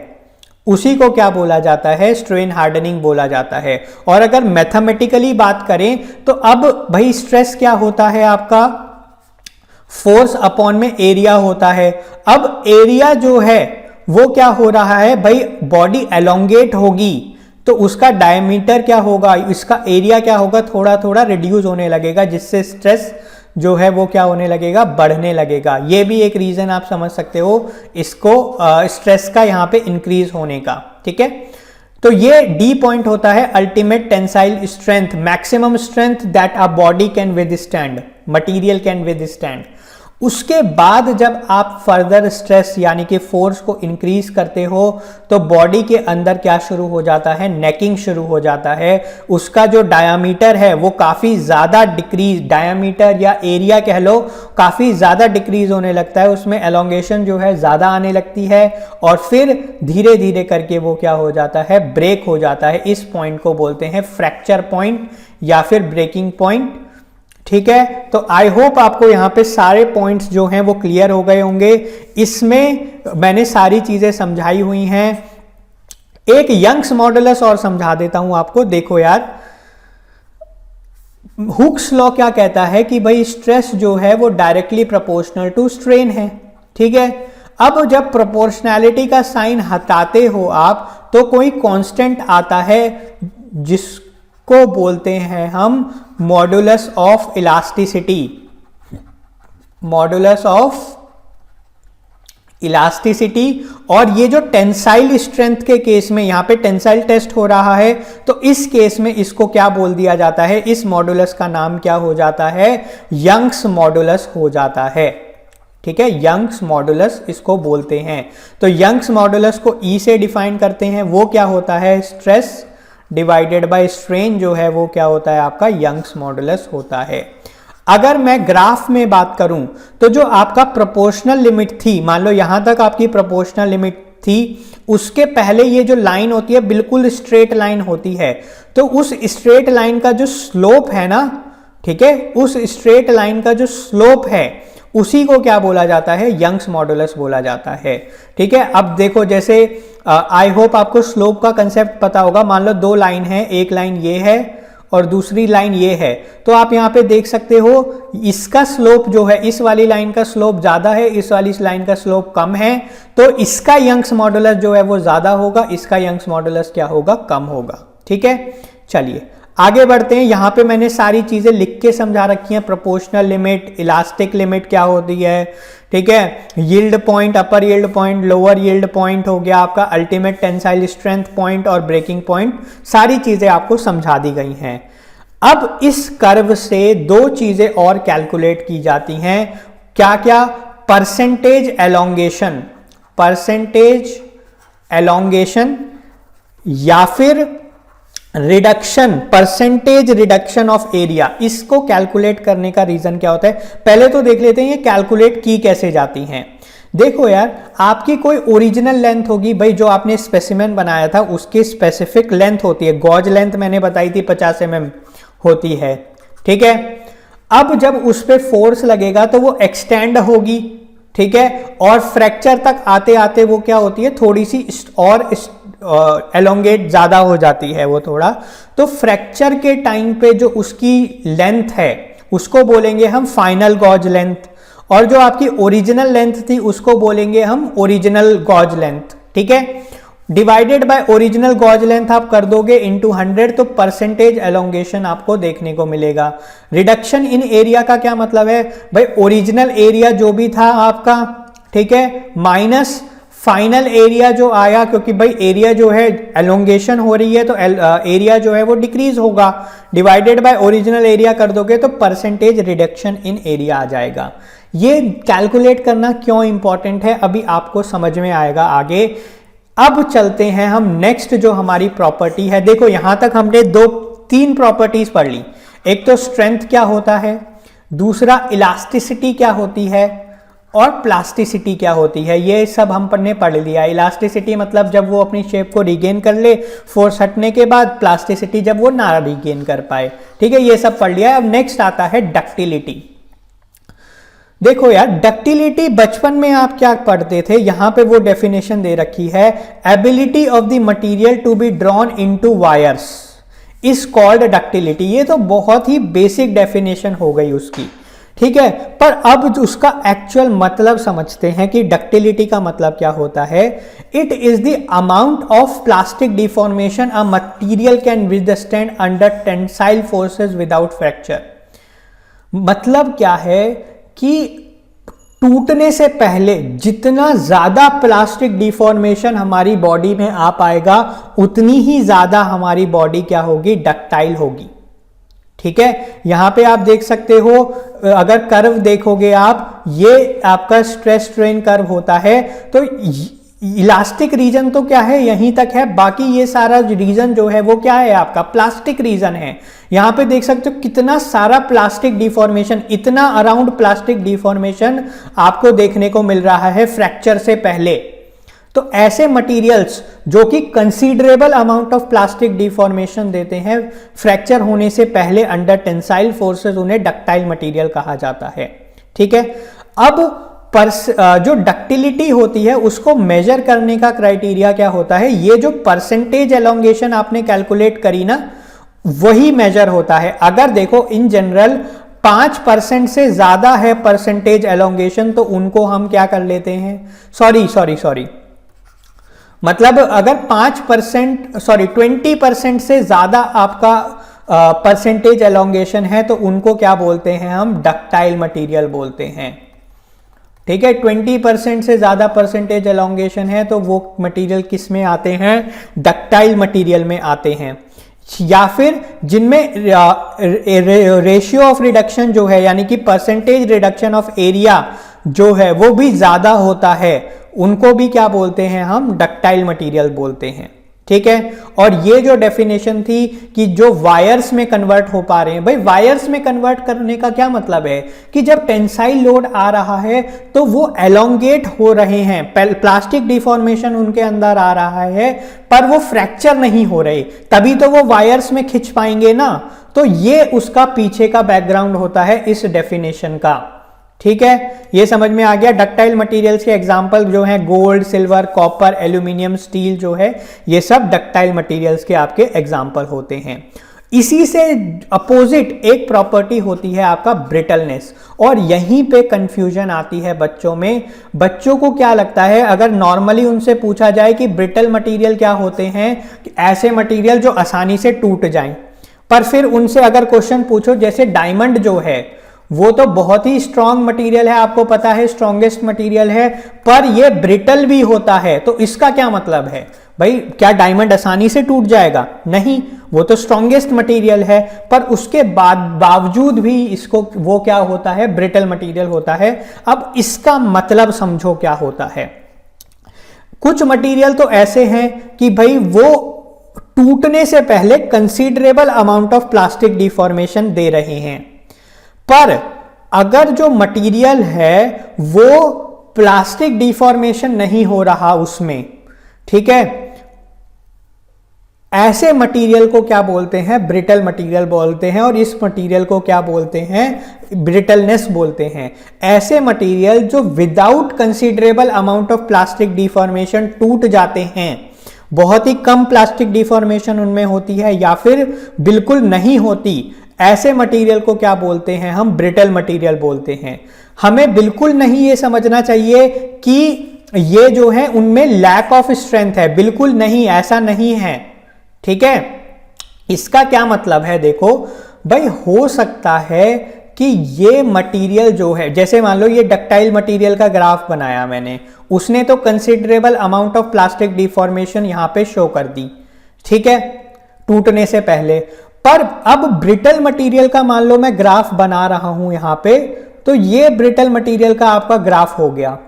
Speaker 1: उसी को क्या बोला जाता है, स्ट्रेन हार्डनिंग बोला जाता है। और अगर मैथमेटिकली बात करें तो अब भाई स्ट्रेस क्या होता है आपका, फोर्स अपॉन में एरिया होता है। अब एरिया जो है वो क्या हो रहा है भाई, बॉडी एलोंगेट होगी तो उसका डायमीटर क्या होगा, इसका एरिया क्या होगा, थोड़ा थोड़ा रिड्यूस होने लगेगा, जिससे स्ट्रेस जो है वो क्या होने लगेगा, बढ़ने लगेगा। ये भी एक रीजन आप समझ सकते हो इसको, स्ट्रेस का यहाँ पे इंक्रीज होने का। ठीक है, तो ये डी पॉइंट होता है ultimate tensile strength, maximum strength that a body can withstand, material can withstand. उसके बाद जब आप फर्दर स्ट्रेस यानी कि फोर्स को इंक्रीज करते हो तो बॉडी के अंदर क्या शुरू हो जाता है, नेकिंग शुरू हो जाता है। उसका जो डायामीटर है वो काफ़ी ज़्यादा डिक्रीज, डायामीटर या एरिया कह लो, काफ़ी ज़्यादा डिक्रीज होने लगता है, उसमें एलोंगेशन जो है ज़्यादा आने लगती है और फिर धीरे धीरे करके वो क्या हो जाता है, ब्रेक हो जाता है। इस पॉइंट को बोलते हैं फ्रैक्चर पॉइंट या फिर ब्रेकिंग पॉइंट। ठीक है, तो आई होप आपको यहां पे सारे पॉइंट्स जो हैं वो क्लियर हो गए होंगे। इसमें मैंने सारी चीजें समझाई हुई हैं। एक यंग्स मॉडुलस और समझा देता हूं आपको। देखो यार, हुक्स लॉ क्या कहता है कि भाई स्ट्रेस जो है वो डायरेक्टली प्रोपोर्शनल टू स्ट्रेन है। ठीक है, अब जब प्रोपोर्शनैलिटी का साइन हटाते हो आप तो कोई कांस्टेंट आता है जिसको बोलते हैं हम modulus of elasticity. Modulus of elasticity. और ये जो टेंसाइल स्ट्रेंथ के केस में, यहां पे टेंसाइल टेस्ट हो रहा है, तो इस केस में इसको क्या बोल दिया जाता है, इस मॉडुलस का नाम क्या हो जाता है, यंग्स मॉडुलस हो जाता है। ठीक है, यंग्स मॉडुलस इसको बोलते हैं। तो यंग्स मॉडुलस को ई से डिफाइन करते हैं। वो क्या होता है, स्ट्रेस डिवाइडेड बाय स्ट्रेन जो है वो क्या होता है, आपका यंग्स मॉडुलस होता है। अगर मैं ग्राफ में बात करूं तो जो आपका प्रोपोर्शनल लिमिट थी, मान लो यहां तक आपकी प्रोपोर्शनल लिमिट थी, उसके पहले ये जो लाइन होती है बिल्कुल स्ट्रेट लाइन होती है। तो उस स्ट्रेट लाइन का जो स्लोप है ना, ठीक है, उस स्ट्रेट लाइन का जो स्लोप है उसी को क्या बोला जाता है, यंग्स मॉडुलस बोला जाता है। ठीक है, अब देखो जैसे आई होप आपको स्लोप का कंसेप्ट पता होगा। मान लो दो लाइन है, एक लाइन ये है और दूसरी लाइन ये है, तो आप यहाँ पे देख सकते हो इसका स्लोप जो है, इस वाली लाइन का स्लोप ज्यादा है, इस वाली लाइन का स्लोप कम है, तो इसका यंग्स मॉडुलस जो है वो ज्यादा होगा, इसका यंग्स मॉडुलस क्या होगा, कम होगा। ठीक है, चलिए आगे बढ़ते हैं। यहां पे मैंने सारी चीजें लिख के समझा रखी हैं। प्रोपोर्शनल लिमिट, इलास्टिक लिमिट क्या होती है, ठीक है, yield point, upper yield point, lower yield point हो गया आपका, अल्टीमेट टेंसाइल स्ट्रेंथ पॉइंट और ब्रेकिंग पॉइंट, सारी चीजें आपको समझा दी गई हैं। अब इस कर्व से दो चीजें और कैलकुलेट की जाती हैं। क्या क्या, परसेंटेज एलोंगेशन, परसेंटेज एलोंगेशन या फिर reduction, percentage reduction of area. इसको कैलकुलेट करने का रीजन क्या होता है, पहले तो देख लेते हैं ये कैलकुलेट की कैसे जाती हैं। देखो यार, आपकी कोई ओरिजिनल लेंथ होगी भाई, जो आपने स्पेसिमेन बनाया था उसकी स्पेसिफिक लेंथ होती है। गॉज लेंथ मैंने बताई थी 50 mm होती है। ठीक है, अब जब उस पर फोर्स लगेगा तो वो एक्सटेंड होगी। ठीक है, और फ्रैक्चर तक आते आते वो क्या होती है, थोड़ी सी और एलोंगेट ज्यादा हो जाती है वो थोड़ा। तो फ्रैक्चर के टाइम पे जो उसकी लेंथ है उसको बोलेंगे हम फाइनल गॉज लेंथ, और जो आपकी ओरिजिनल लेंथ थी उसको बोलेंगे हम ओरिजिनल गॉज लेंथ। ठीक है, divided by original gauge length आप कर दोगे इनटू 100 तो परसेंटेज एलोंगेशन आपको देखने को मिलेगा। रिडक्शन इन एरिया का क्या मतलब है भाई, ओरिजिनल एरिया जो भी था आपका, ठीक है, माइनस फाइनल एरिया जो आया, क्योंकि भाई एरिया जो है एलोंगेशन हो रही है तो एरिया जो है वो डिक्रीज होगा, डिवाइडेड बाय ओरिजिनल एरिया कर दोगे तो परसेंटेज रिडक्शन इन एरिया आ जाएगा। ये कैलकुलेट करना क्यों इंपॉर्टेंट है अभी आपको समझ में आएगा आगे। अब चलते हैं हम नेक्स्ट जो हमारी प्रॉपर्टी है। देखो यहां तक हमने तीन प्रॉपर्टीज पढ़ ली। एक तो स्ट्रेंथ क्या होता है, दूसरा इलास्टिसिटी क्या होती है और प्लास्टिसिटी क्या होती है, ये सब हमने पढ़ लिया। इलास्टिसिटी मतलब जब वो अपनी शेप को रिगेन कर ले फोर्स हटने के बाद, प्लास्टिसिटी जब वो ना रिगेन कर पाए, ठीक है, ये सब पढ़ लिया। अब नेक्स्ट आता है डक्टिलिटी। देखो यार, डक्टिलिटी बचपन में आप क्या पढ़ते थे, यहां पे वो डेफिनेशन दे रखी है, ability of the material to be drawn into wires is called ductility. ये तो बहुत ही बेसिक डेफिनेशन हो गई उसकी, ठीक है। पर अब उसका एक्चुअल मतलब समझते हैं कि डक्टिलिटी का मतलब क्या होता है। It is the amount of plastic deformation a material can withstand under tensile forces without fracture. मतलब क्या है कि टूटने से पहले जितना ज्यादा प्लास्टिक डिफॉर्मेशन हमारी बॉडी में आ पाएगा उतनी ही ज्यादा हमारी बॉडी क्या होगी, डक्टाइल होगी, ठीक है। यहां पे आप देख सकते हो, अगर कर्व देखोगे आप, ये आपका स्ट्रेस स्ट्रेन कर्व होता है, तो इलास्टिक रीजन तो क्या है, यहीं तक है, बाकी ये सारा रीजन जो है वो क्या है, आपका प्लास्टिक रीजन है। यहां पे देख सकते हो कितना सारा प्लास्टिक डिफॉर्मेशन, इतना अराउंड प्लास्टिक डिफॉर्मेशन आपको देखने को मिल रहा है फ्रैक्चर से पहले। तो ऐसे मटेरियल्स जो कि considerable amount of plastic deformation देते हैं फ्रैक्चर होने से पहले अंडर टेंसाइल फोर्सेस, उन्हें डक्टाइल मटेरियल कहा जाता है, ठीक है। अब जो डक्टिलिटी होती है उसको मेजर करने का क्राइटेरिया क्या होता है, ये जो परसेंटेज एलोंगेशन आपने कैलकुलेट करी ना, वही मेजर होता है। अगर देखो इन जनरल 5% से ज्यादा है परसेंटेज एलोंगेशन तो उनको हम क्या कर लेते हैं, सॉरी मतलब अगर 20% से ज्यादा आपका परसेंटेज एलोंगेशन है तो उनको क्या बोलते हैं, हम डक्टाइल मटेरियल बोलते हैं, ठीक है। 20% से ज्यादा परसेंटेज एलोंगेशन है तो वो मटेरियल किस में आते हैं, डक्टाइल मटेरियल में आते हैं। या फिर जिनमें रेशियो ऑफ रिडक्शन जो है, यानी कि परसेंटेज रिडक्शन ऑफ एरिया जो है वो भी ज्यादा होता है, उनको भी क्या बोलते हैं, हम डक्टाइल मटेरियल बोलते हैं, ठीक है। और ये जो डेफिनेशन थी कि जो वायर्स में कन्वर्ट हो पा रहे हैं, भाई वायर्स में कन्वर्ट करने का क्या मतलब है कि जब टेंसाइल लोड आ रहा है तो वो एलोंगेट हो रहे हैं, प्लास्टिक डिफॉर्मेशन उनके अंदर आ रहा है पर वो फ्रैक्चर नहीं हो रहे, तभी तो वो वायर्स में खिंच पाएंगे ना। तो ये उसका पीछे का बैकग्राउंड होता है इस डेफिनेशन का, ठीक है। ये समझ में आ गया। डक्टाइल मटेरियल्स के एग्जांपल जो हैं gold, silver, copper, aluminium, steel जो है, ये सब डक्टाइल मटेरियल्स के आपके एग्जांपल होते हैं। इसी से अपोजिट एक प्रॉपर्टी होती है आपका ब्रिटलनेस, और यहीं पे कंफ्यूजन आती है बच्चों में। बच्चों को क्या लगता है, अगर नॉर्मली उनसे पूछा जाए कि ब्रिटल मटेरियल क्या होते हैं, ऐसे मटेरियल जो आसानी से टूट जाएं, पर फिर उनसे अगर क्वेश्चन पूछो जैसे डायमंड जो है वो तो बहुत ही स्ट्रॉन्ग मटेरियल है, आपको पता है स्ट्रॉन्गेस्ट मटेरियल है, पर ये ब्रिटल भी होता है, तो इसका क्या मतलब है भाई, क्या डायमंड आसानी से टूट जाएगा, नहीं, वो तो स्ट्रॉन्गेस्ट मटेरियल है, पर उसके बावजूद भी इसको वो क्या होता है, ब्रिटल मटेरियल होता है। अब इसका मतलब समझो क्या होता है। कुछ मटेरियल तो ऐसे हैं कि भाई वो टूटने से पहले considerable amount of plastic deformation दे रहे हैं, पर अगर जो मटेरियल है वो प्लास्टिक डिफॉर्मेशन नहीं हो रहा उसमें, ठीक है, ऐसे मटेरियल को क्या बोलते हैं, ब्रिटल मटेरियल बोलते हैं, और इस मटेरियल को क्या बोलते हैं, ब्रिटलनेस बोलते हैं। ऐसे मटेरियल जो without considerable amount of plastic deformation टूट जाते हैं, बहुत ही कम प्लास्टिक डिफॉर्मेशन उनमें होती है या फिर बिल्कुल नहीं होती, ऐसे मटेरियल को क्या बोलते हैं, हम ब्रिटल मटेरियल बोलते हैं। हमें बिल्कुल नहीं ये समझना चाहिए कि ये जो है उनमें लैक ऑफ स्ट्रेंथ है, बिल्कुल नहीं, ऐसा नहीं है। ठीक है, इसका क्या मतलब है, देखो भाई हो सकता है कि ये मटेरियल जो है, जैसे मान लो ये डक्टाइल मटेरियल का ग्राफ बनाया मैंने, उसने तो considerable amount of plastic deformation यहां पे शो कर दी, ठीक है, टूटने से पहले। पर अब ब्रिटल मटेरियल का मान लो मैं ग्राफ बना रहा हूं यहां पे, तो ये ब्रिटल मटेरियल का आपका ग्राफ हो गया।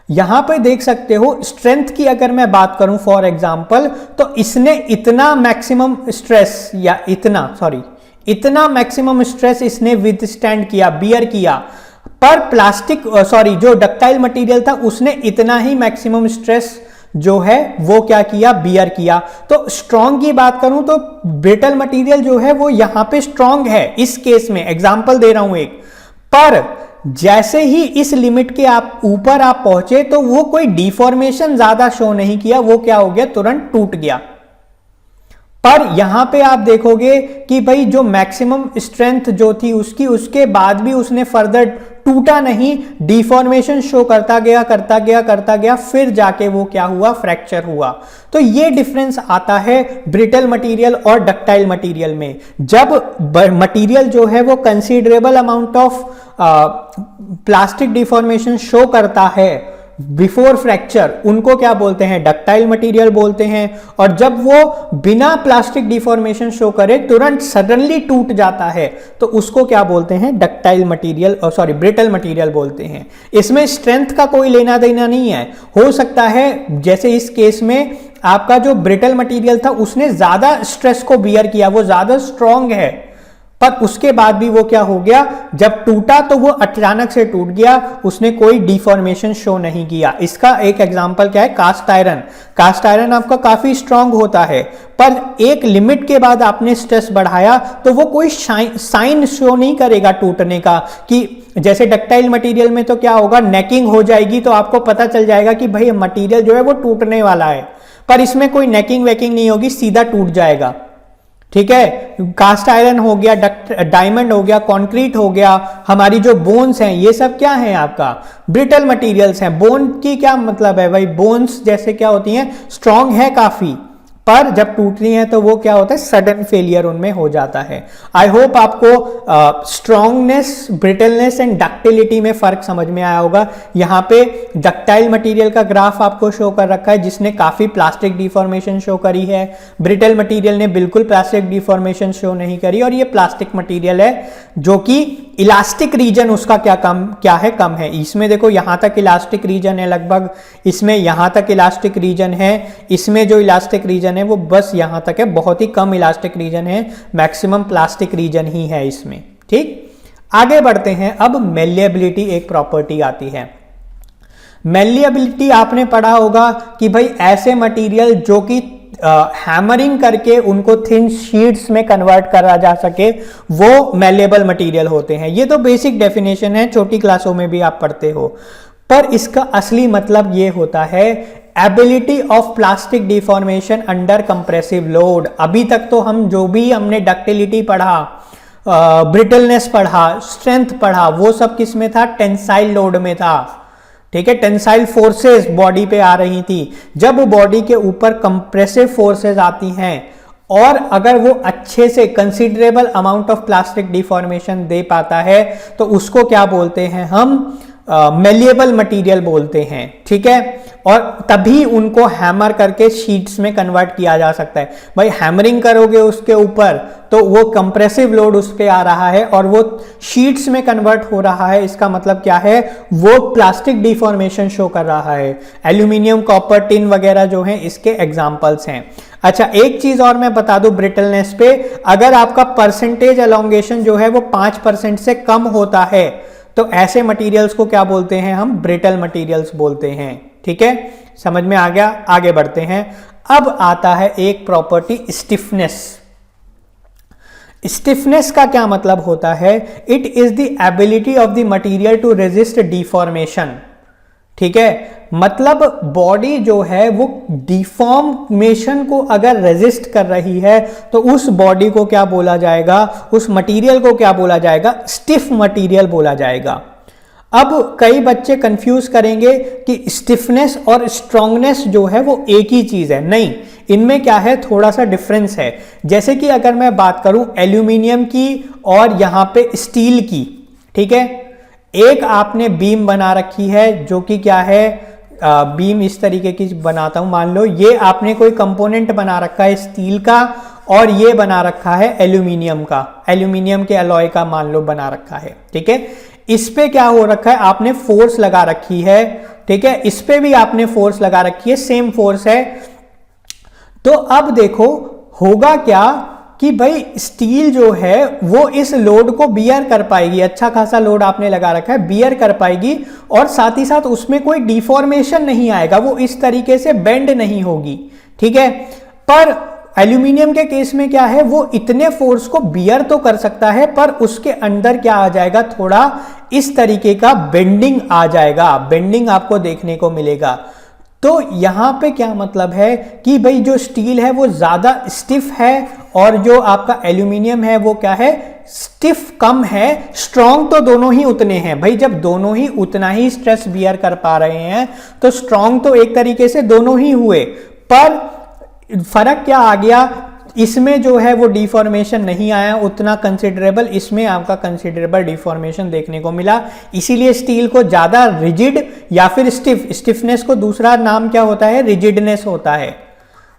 Speaker 1: यहां पे देख सकते हो स्ट्रेंथ की अगर मैं बात करूं फॉर एग्जांपल, तो इसने इतना मैक्सिमम स्ट्रेस या इतना मैक्सिमम स्ट्रेस इसने विथस्टैंड किया, बियर किया। पर प्लास्टिक जो डक्टाइल मटेरियल था उसने इतना ही मैक्सिमम स्ट्रेस जो है वो क्या किया, बियर किया। तो स्ट्रॉन्ग की बात करूं तो ब्रिटल मटेरियल जो है वो यहां पे स्ट्रॉन्ग है इस केस में, एग्जांपल दे रहा हूं एक। पर जैसे ही इस लिमिट के आप ऊपर आप पहुंचे तो वो कोई डिफॉर्मेशन ज्यादा शो नहीं किया, वो क्या हो गया, तुरंत टूट गया। पर यहां पे आप देखोगे कि भाई जो मैक्सिमम स्ट्रेंथ जो थी उसके बाद भी उसने फर्दर टूटा नहीं, डिफॉर्मेशन शो करता गया, फिर जाके वो क्या हुआ, फ्रैक्चर हुआ। तो ये डिफरेंस आता है ब्रिटल मटेरियल और डक्टाइल मटेरियल में। जब मटेरियल जो है वो considerable amount of plastic deformation show करता है बिफोर फ्रैक्चर, उनको क्या बोलते हैं, डक्टाइल मटेरियल बोलते हैं। और जब वो बिना प्लास्टिक डिफॉर्मेशन शो करे तुरंत सडनली टूट जाता है तो उसको क्या बोलते हैं, डक्टाइल मटेरियल, ब्रिटल मटेरियल बोलते हैं। इसमें स्ट्रेंथ का कोई लेना देना नहीं है। हो सकता है जैसे इस केस में आपका जो ब्रिटल मटेरियल था उसने ज्यादा स्ट्रेस को बियर किया, वो ज्यादा स्ट्रॉन्ग है, पर उसके बाद भी वो क्या हो गया, जब टूटा तो वो अचानक से टूट गया, उसने कोई डिफॉर्मेशन शो नहीं किया। इसका एक एग्जांपल क्या है, कास्ट आयरन। कास्ट आयरन आपका काफी स्ट्रांग होता है, पर एक लिमिट के बाद आपने स्ट्रेस बढ़ाया तो वो कोई साइन शो नहीं करेगा टूटने का। कि जैसे डक्टाइल मटेरियल में तो क्या होगा, नेकिंग हो जाएगी तो आपको पता चल जाएगा कि भाई मटेरियल जो है वो टूटने वाला है, पर इसमें कोई नेकिंग वेकिंग नहीं होगी, सीधा टूट जाएगा। ठीक है, कास्ट आयरन हो गया, डायमंड हो गया, कंक्रीट हो गया, हमारी जो बोन्स हैं ये सब क्या है, आपका ब्रिटल मटेरियल्स हैं। बोन की क्या मतलब है भाई, बोन्स जैसे क्या होती हैं, स्ट्रॉन्ग है काफी, पर जब टूटती हैं तो वो क्या होता है, सडन फेलियर उनमें हो जाता है। आई होप आपको स्ट्रॉन्गनेस, ब्रिटलनेस एंड डक्टिलिटी में फर्क समझ में आया होगा। यहाँ पे डक्टाइल मटेरियल का ग्राफ आपको शो कर रखा है जिसने काफी प्लास्टिक डिफॉर्मेशन शो करी है, ब्रिटल मटेरियल ने बिल्कुल प्लास्टिक डिफॉर्मेशन शो नहीं करी, और ये प्लास्टिक मटेरियल है जो कि इलास्टिक रीजन उसका क्या है, कम है। इसमें देखो यहां तक इलास्टिक रीजन है लगभग, इसमें यहां तक इलास्टिक रीजन है, इसमें जो इलास्टिक रीजन है वो बस यहां तक है, बहुत ही कम इलास्टिक रीजन है, मैक्सिमम प्लास्टिक रीजन ही है इसमें। ठीक, आगे बढ़ते हैं। अब मेलिएबिलिटी एक प्रॉपर्टी आती है। मेलिएबिलिटी आपने पढ़ा होगा कि भाई ऐसे मटेरियल जो कि हैमरिंग करके उनको थिन शीट्स में कन्वर्ट करा जा सके, वो मेलेबल मटेरियल होते हैं। ये तो बेसिक डेफिनेशन है, छोटी क्लासों में भी आप पढ़ते हो। पर इसका असली मतलब ये होता है ability of plastic deformation under compressive load. अभी तक तो हम जो भी हमने डक्टिलिटी पढ़ा, ब्रिटलनेस पढ़ा, स्ट्रेंथ पढ़ा, वो सब किस में था, टेंसाइल लोड में था। ठीक है, टेंसाइल फोर्सेस बॉडी पे आ रही थी। जब बॉडी के ऊपर कंप्रेसिव फोर्सेस आती हैं और अगर वो अच्छे से considerable amount of plastic deformation दे पाता है तो उसको क्या बोलते हैं हम, मेलिएबल मटेरियल बोलते हैं। ठीक है, और तभी उनको हैमर करके शीट्स में कन्वर्ट किया जा सकता है। भाई हैमरिंग करोगे उसके ऊपर तो वो कंप्रेसिव लोड उस पे आ रहा है और वो शीट्स में कन्वर्ट हो रहा है, इसका मतलब क्या है, वो प्लास्टिक डिफॉर्मेशन शो कर रहा है। एल्यूमिनियम, कॉपर, टिन वगैरह जो हैं इसके एग्जांपल्स हैं। अच्छा, एक चीज और मैं बता दूं ब्रिटलनेस पे, अगर आपका परसेंटेज एलोंगेशन जो है वो 5% से कम होता है तो ऐसे मटेरियल्स को क्या बोलते हैं हम, ब्रिटल मटेरियल्स बोलते हैं। ठीक है, समझ में आ गया, आगे बढ़ते हैं। अब आता है एक प्रॉपर्टी स्टिफनेस। स्टिफनेस का क्या मतलब होता है, it is the ability of the material to resist deformation. ठीक है, मतलब बॉडी जो है वो डिफॉर्मेशन को अगर रेजिस्ट कर रही है तो उस बॉडी को क्या बोला जाएगा, उस मटेरियल को क्या बोला जाएगा, स्टिफ मटेरियल बोला जाएगा। अब कई बच्चे कंफ्यूज करेंगे कि स्टिफनेस और स्ट्रांगनेस जो है वो एक ही चीज है। नहीं, इनमें क्या है, थोड़ा सा डिफरेंस है। जैसे कि अगर मैं बात करूं एल्यूमिनियम की और यहां पे स्टील की, ठीक है, एक आपने बीम बना रखी है जो कि क्या है, बीम इस तरीके की बनाता हूं, मान लो ये आपने कोई कंपोनेंट बना रखा है स्टील का और ये बना रखा है एल्यूमिनियम का, एल्यूमिनियम के अलॉय का मान लो बना रखा है, ठीक है। इस पे क्या हो रखा है, आपने फोर्स लगा रखी है, ठीक है, इस पे भी आपने फोर्स लगा रखी है, सेम फोर्स है। तो अब देखो होगा क्या कि भाई स्टील जो है वो इस लोड को बियर कर पाएगी, अच्छा खासा लोड आपने लगा रखा है, बियर कर पाएगी, और साथ ही साथ उसमें कोई डिफॉर्मेशन नहीं आएगा, वो इस तरीके से बेंड नहीं होगी, ठीक है। पर एल्यूमिनियम के केस में क्या है, वो इतने फोर्स को बियर तो कर सकता है पर उसके अंदर क्या आ जाएगा, थोड़ा इस तरीके का बेंडिंग आ जाएगा, बेंडिंग आपको देखने को मिलेगा। तो यहां पे क्या मतलब है कि भाई जो स्टील है वो ज्यादा स्टिफ है और जो आपका एल्यूमिनियम है वो क्या है, स्टिफ कम है, स्ट्रॉन्ग तो दोनों ही उतने हैं। भाई जब दोनों ही उतना ही स्ट्रेस बियर कर पा रहे हैं तो स्ट्रॉन्ग तो एक तरीके से दोनों ही हुए, पर फर्क क्या आ गया, इसमें जो है वो डिफॉर्मेशन नहीं आया उतना कंसिडरेबल, इसमें आपका कंसिडरेबल डिफॉर्मेशन देखने को मिला। इसीलिए स्टील को ज्यादा रिजिड या फिर स्टिफ, स्टिफनेस को दूसरा नाम क्या होता है, रिजिडनेस होता है,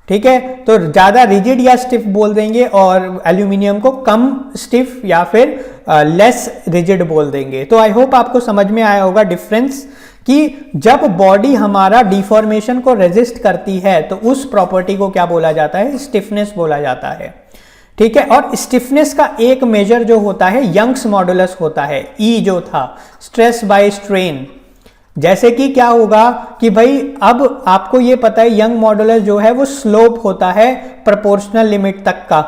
Speaker 1: ठीक है। तो ज्यादा रिजिड या स्टिफ बोल देंगे और एल्यूमिनियम को कम स्टिफ या फिर लेस रिजिड बोल देंगे। तो आई होप आपको समझ में आया होगा डिफरेंस कि जब बॉडी हमारा डिफॉर्मेशन को रेजिस्ट करती है तो उस प्रॉपर्टी को क्या बोला जाता है, स्टिफनेस बोला जाता है, ठीक है। और स्टिफनेस का एक मेजर जो होता है यंग्स मॉडुलस होता है, ई जो था, स्ट्रेस बाय स्ट्रेन। जैसे कि क्या होगा कि भाई अब आपको ये पता है यंग मॉडुलस जो है वो स्लोप होता है प्रोपोर्शनल लिमिट तक का,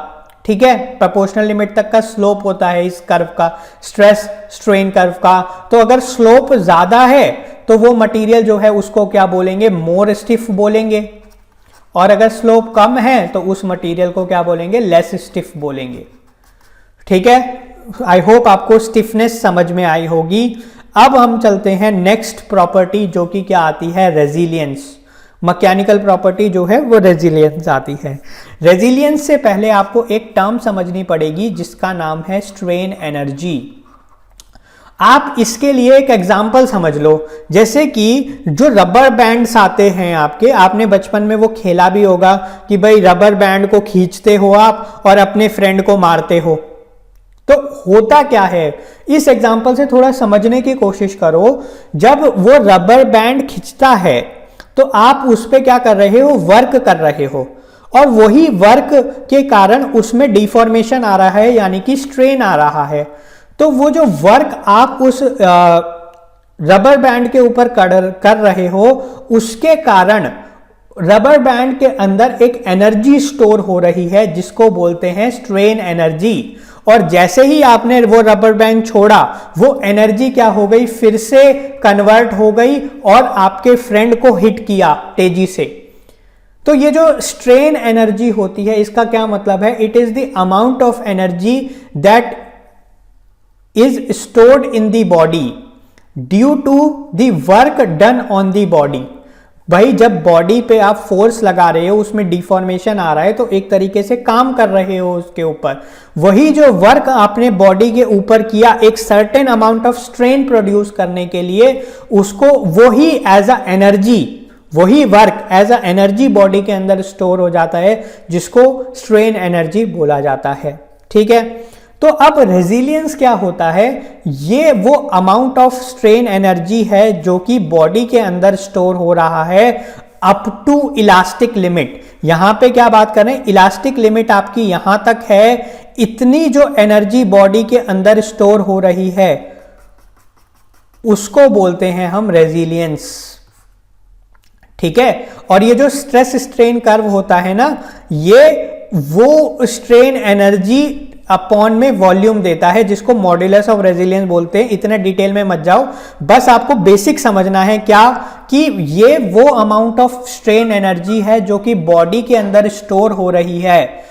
Speaker 1: ठीक है, प्रोपोर्शनल लिमिट तक का स्लोप होता है इस कर्व का, स्ट्रेस स्ट्रेन कर्व का। तो अगर स्लोप ज्यादा है तो वो मटेरियल जो है उसको क्या बोलेंगे, मोर स्टिफ बोलेंगे, और अगर स्लोप कम है तो उस मटेरियल को क्या बोलेंगे, लेस स्टिफ बोलेंगे, ठीक है। आई होप आपको स्टिफनेस समझ में आई होगी। अब हम चलते हैं नेक्स्ट प्रॉपर्टी जो कि क्या आती है, रेजिलियंस। मैकेनिकल प्रॉपर्टी जो है वो रेजिलियंस आती है। रेजिलियंस से पहले आपको एक टर्म समझनी पड़ेगी जिसका नाम है स्ट्रेन एनर्जी। आप इसके लिए एक एग्जाम्पल समझ लो, जैसे कि जो रबर बैंड्स आते हैं आपके, आपने बचपन में वो खेला भी होगा कि भाई रबर बैंड को खींचते हो आप और अपने फ्रेंड को मारते हो। तो होता क्या है, इस एग्जाम्पल से थोड़ा समझने की कोशिश करो। जब वो रबर बैंड खींचता है तो आप उस पर क्या कर रहे हो, वर्क कर रहे हो, और वही वर्क के कारण उसमें डिफॉर्मेशन आ रहा है, यानी कि स्ट्रेन आ रहा है। तो वो जो वर्क आप उस रबर बैंड के ऊपर कर रहे हो, उसके कारण रबर बैंड के अंदर एक एनर्जी स्टोर हो रही है जिसको बोलते हैं स्ट्रेन एनर्जी। और जैसे ही आपने वो रबर बैंड छोड़ा, वो एनर्जी क्या हो गई, फिर से कन्वर्ट हो गई और आपके फ्रेंड को हिट किया तेजी से। तो ये जो स्ट्रेन एनर्जी होती है इसका क्या मतलब है, it is the amount of energy that is stored in the body due to the work done on the body. भाई जब बॉडी पे आप फोर्स लगा रहे हो, उसमें डिफॉर्मेशन आ रहा है, तो एक तरीके से काम कर रहे हो उसके ऊपर। वही जो वर्क आपने बॉडी के ऊपर किया एक certain amount of strain produce करने के लिए, उसको वही एज अ एनर्जी, वही work as a energy body के अंदर स्टोर हो जाता है, जिसको स्ट्रेन एनर्जी बोला जाता है, ठीक है। तो अब रेजिलियंस क्या होता है, ये वो अमाउंट ऑफ स्ट्रेन एनर्जी है जो कि बॉडी के अंदर स्टोर हो रहा है अप टू इलास्टिक लिमिट। यहां पे क्या बात कर रहे हैं, इलास्टिक लिमिट आपकी यहां तक है, इतनी जो एनर्जी बॉडी के अंदर स्टोर हो रही है उसको बोलते हैं हम रेजिलियंस, ठीक है। और ये जो स्ट्रेस स्ट्रेन कर्व होता है ना, ये वो स्ट्रेन एनर्जी अपॉन में वॉल्यूम देता है जिसको मॉड्यूलस ऑफ रेजिलियंस बोलते हैं। इतने डिटेल में मत जाओ, बस आपको बेसिक समझना है क्या कि ये वो अमाउंट ऑफ स्ट्रेन एनर्जी है जो कि बॉडी के अंदर स्टोर हो रही है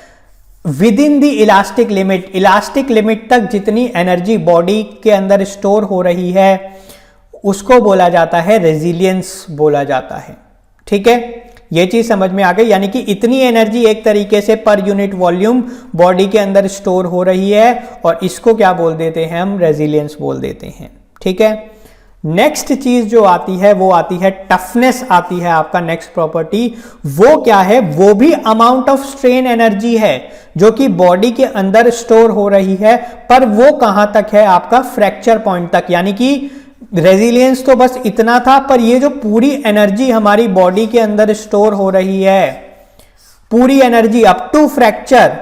Speaker 1: with in the elastic limit. Elastic limit तक जितनी एनर्जी बॉडी के अंदर स्टोर हो रही है उसको बोला जाता है रेजिलियंस बोला जाता है। ठीक है, ये चीज समझ में आ गई। यानी कि इतनी एनर्जी एक तरीके से पर यूनिट वॉल्यूम बॉडी के अंदर स्टोर हो रही है और इसको क्या बोल देते हैं हम, रेजिलियंस बोल देते हैं। ठीक है, नेक्स्ट चीज जो आती है वो आती है टफनेस आती है आपका नेक्स्ट प्रॉपर्टी। वो क्या है, वो भी अमाउंट ऑफ स्ट्रेन एनर्जी है जो कि बॉडी के अंदर स्टोर हो रही है, पर वो कहां तक है, आपका फ्रैक्चर पॉइंट तक। यानी कि रेजिलियंस तो बस इतना था, पर ये जो पूरी एनर्जी हमारी बॉडी के अंदर स्टोर हो रही है, पूरी एनर्जी अप टू फ्रैक्चर,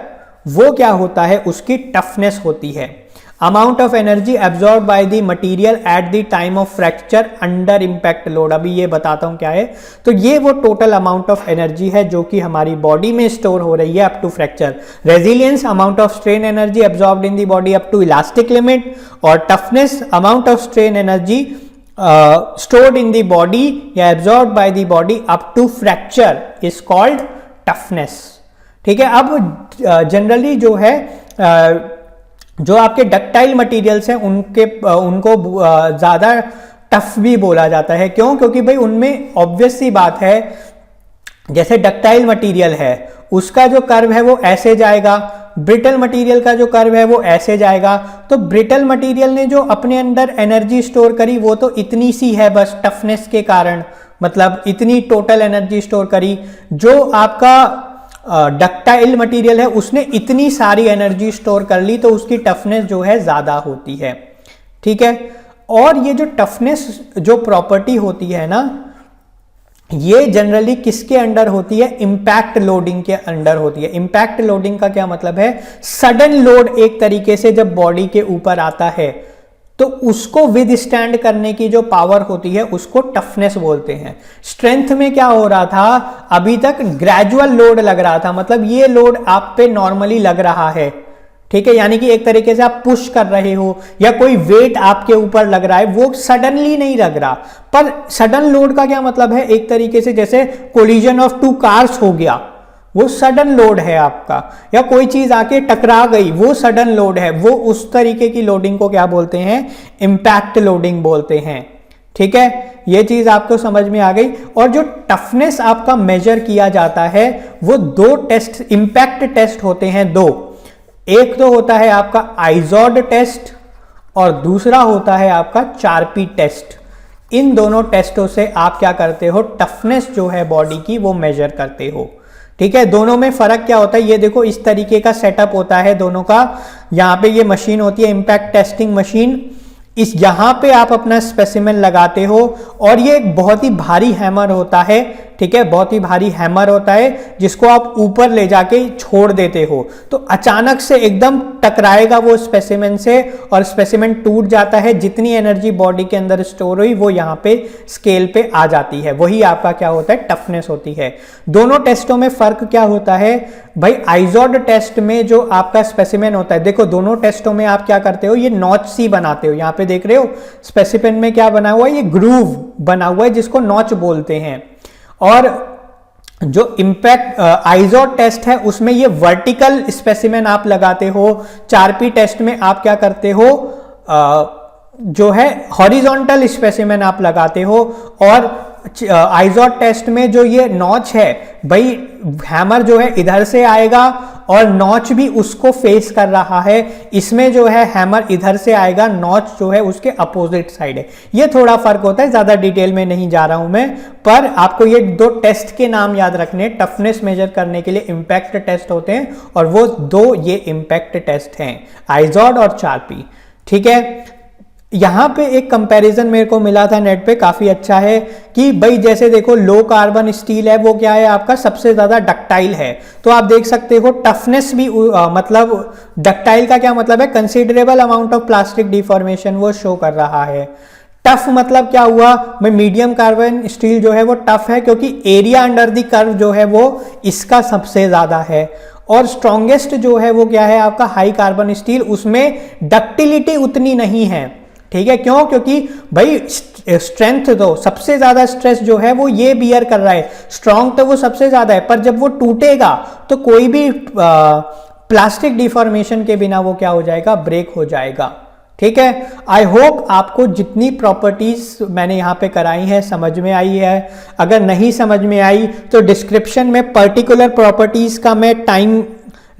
Speaker 1: वो क्या होता है, उसकी टफनेस होती है। Amount of energy absorb by the material at the time of fracture under impact load. अभी ये बताता हूं क्या है। तो ये वो टोटल अमाउंट ऑफ एनर्जी है जो कि हमारी बॉडी में स्टोर हो रही है up to fracture. Resilience amount of strain energy absorbed in the body up to elastic limit, और toughness amount of strain energy stored in the body या absorbed by the body up to fracture is called toughness। ठीक है, अब जनरली जो है जो आपके डक्टाइल मटेरियल्स हैं उनको ज़्यादा टफ भी बोला जाता है। क्यों? क्योंकि भाई उनमें ऑब्वियस सी बात है, जैसे डक्टाइल मटेरियल है उसका जो कर्व है वो ऐसे जाएगा, ब्रिटल मटेरियल का जो कर्व है वो ऐसे जाएगा। तो ब्रिटल मटेरियल ने जो अपने अंदर एनर्जी स्टोर करी वो तो इतनी सी है बस टफनेस के कारण, मतलब इतनी टोटल एनर्जी स्टोर करी। जो आपका डक्टाइल मटेरियल है उसने इतनी सारी एनर्जी स्टोर कर ली, तो उसकी टफनेस जो है ज़्यादा होती है। ठीक है, और ये जो टफनेस जो प्रॉपर्टी होती है ना, ये जनरली किसके अंडर होती है, इंपैक्ट लोडिंग के अंडर होती है। इंपैक्ट लोडिंग का क्या मतलब है, सडन लोड एक तरीके से जब बॉडी के ऊपर आता है तो उसको विदस्टैंड करने की जो पावर होती है उसको टफनेस बोलते हैं। स्ट्रेंथ में क्या हो रहा था, अभी तक ग्रेजुअल लोड लग रहा था, मतलब ये लोड आप पे नॉर्मली लग रहा है। ठीक है, यानी कि एक तरीके से आप पुश कर रहे हो या कोई वेट आपके ऊपर लग रहा है, वो सडनली नहीं लग रहा। पर सडन लोड का क्या मतलब है, एक तरीके से जैसे कोलिजन ऑफ टू कार्स हो गया, वो सडन लोड है आपका, या कोई चीज आके टकरा गई वो सडन लोड है। वो उस तरीके की लोडिंग को क्या बोलते हैं, इंपैक्ट लोडिंग बोलते हैं। ठीक है, ये चीज आपको समझ में आ गई। और जो टफनेस आपका मेजर किया जाता है वो दो टेस्ट, इंपैक्ट टेस्ट होते हैं दो। एक तो होता है आपका आइजॉड टेस्ट और दूसरा होता है आपका चारपी टेस्ट। इन दोनों टेस्टों से आप क्या करते हो, टफनेस जो है बॉडी की वो मेजर करते हो। ठीक है, दोनों में फर्क क्या होता है, ये देखो इस तरीके का सेटअप होता है दोनों का। यहाँ पे ये मशीन होती है इंपैक्ट टेस्टिंग मशीन, इस यहाँ पे आप अपना स्पेसिमेन लगाते हो और ये एक बहुत ही भारी हैमर होता है। ठीक है, बहुत ही भारी हैमर होता है जिसको आप ऊपर ले जाके छोड़ देते हो, तो अचानक से एकदम टकराएगा वो स्पेसिमेन से और स्पेसिमेन टूट जाता है। जितनी एनर्जी बॉडी के अंदर स्टोर हुई वो यहाँ पे स्केल पे आ जाती है, वही आपका क्या होता है, टफनेस होती है। दोनों टेस्टों में फर्क क्या होता है भाई, आइजॉड टेस्ट में जो आपका स्पेसिमेन होता है, देखो दोनों टेस्टों में आप क्या करते हो, ये नॉच सी बनाते हो। यहाँ पे देख रहे हो स्पेसिमेन में क्या बना हुआ है, ये ग्रूव बना हुआ है जिसको नॉच बोलते हैं। और जो इंपैक्ट आइजॉड टेस्ट है उसमें ये वर्टिकल स्पेसिमेन आप लगाते हो। चारपी टेस्ट में आप क्या करते हो, जो है हॉरिजॉन्टल स्पेसिमेन आप लगाते हो। और आइजॉड टेस्ट में जो ये नॉच है भाई, हैमर जो है इधर से आएगा और नॉच भी उसको फेस कर रहा है। इसमें जो है हैमर इधर से आएगा, नॉच जो है उसके अपोजिट साइड है। ये थोड़ा फर्क होता है, ज्यादा डिटेल में नहीं जा रहा हूं मैं, पर आपको ये दो टेस्ट के नाम याद रखने। टफनेस मेजर करने के लिए इंपैक्ट टेस्ट होते हैं और वो दो ये इंपैक्ट टेस्ट हैं, आइजॉड और चारपी। ठीक है, यहां पे एक कंपैरिजन मेरे को मिला था नेट पे, काफी अच्छा है कि भाई जैसे देखो लो कार्बन स्टील है वो क्या है आपका, सबसे ज्यादा डक्टाइल है। तो आप देख सकते हो टफनेस भी मतलब डक्टाइल का क्या मतलब है, considerable amount of plastic deformation वो शो कर रहा है। टफ मतलब क्या हुआ, मैं मीडियम कार्बन स्टील जो है वो टफ है क्योंकि एरिया अंडर द कर्व जो है वो इसका सबसे ज्यादा है। और स्ट्रॉन्गेस्ट जो है वो क्या है आपका, हाई कार्बन स्टील, उसमें डक्टिलिटी उतनी नहीं है। ठीक है, क्यों, क्योंकि भाई स्ट्रेंथ तो सबसे ज्यादा स्ट्रेस जो है वो ये बियर कर रहा है, स्ट्रॉन्ग तो वो सबसे ज्यादा है, पर जब वो टूटेगा तो कोई भी प्लास्टिक डिफॉर्मेशन के बिना वो क्या हो जाएगा, ब्रेक हो जाएगा। ठीक है। आई होप आपको जितनी प्रॉपर्टीज मैंने यहाँ पे कराई है समझ में आई है। अगर नहीं समझ में आई तो डिस्क्रिप्शन में पर्टिकुलर प्रॉपर्टीज का मैं टाइम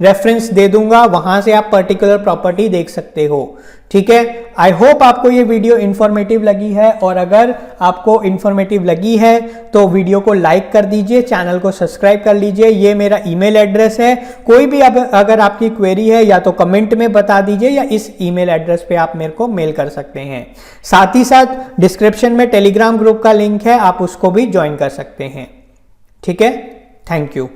Speaker 1: रेफरेंस दे दूंगा, वहां से आप पर्टिकुलर प्रॉपर्टी देख सकते हो। ठीक है। आई होप आपको ये वीडियो इंफॉर्मेटिव लगी है, और अगर आपको इंफॉर्मेटिव लगी है तो वीडियो को लाइक कर दीजिए, चैनल को सब्सक्राइब कर लीजिए। ये मेरा ईमेल एड्रेस है, कोई भी अगर आपकी क्वेरी है या तो कमेंट में बता दीजिए या इस ईमेल एड्रेस पे आप मेरे को मेल कर सकते हैं। साथ ही साथ डिस्क्रिप्शन में टेलीग्राम ग्रुप का लिंक है, आप उसको भी ज्वाइन कर सकते हैं। ठीक है। Thank you.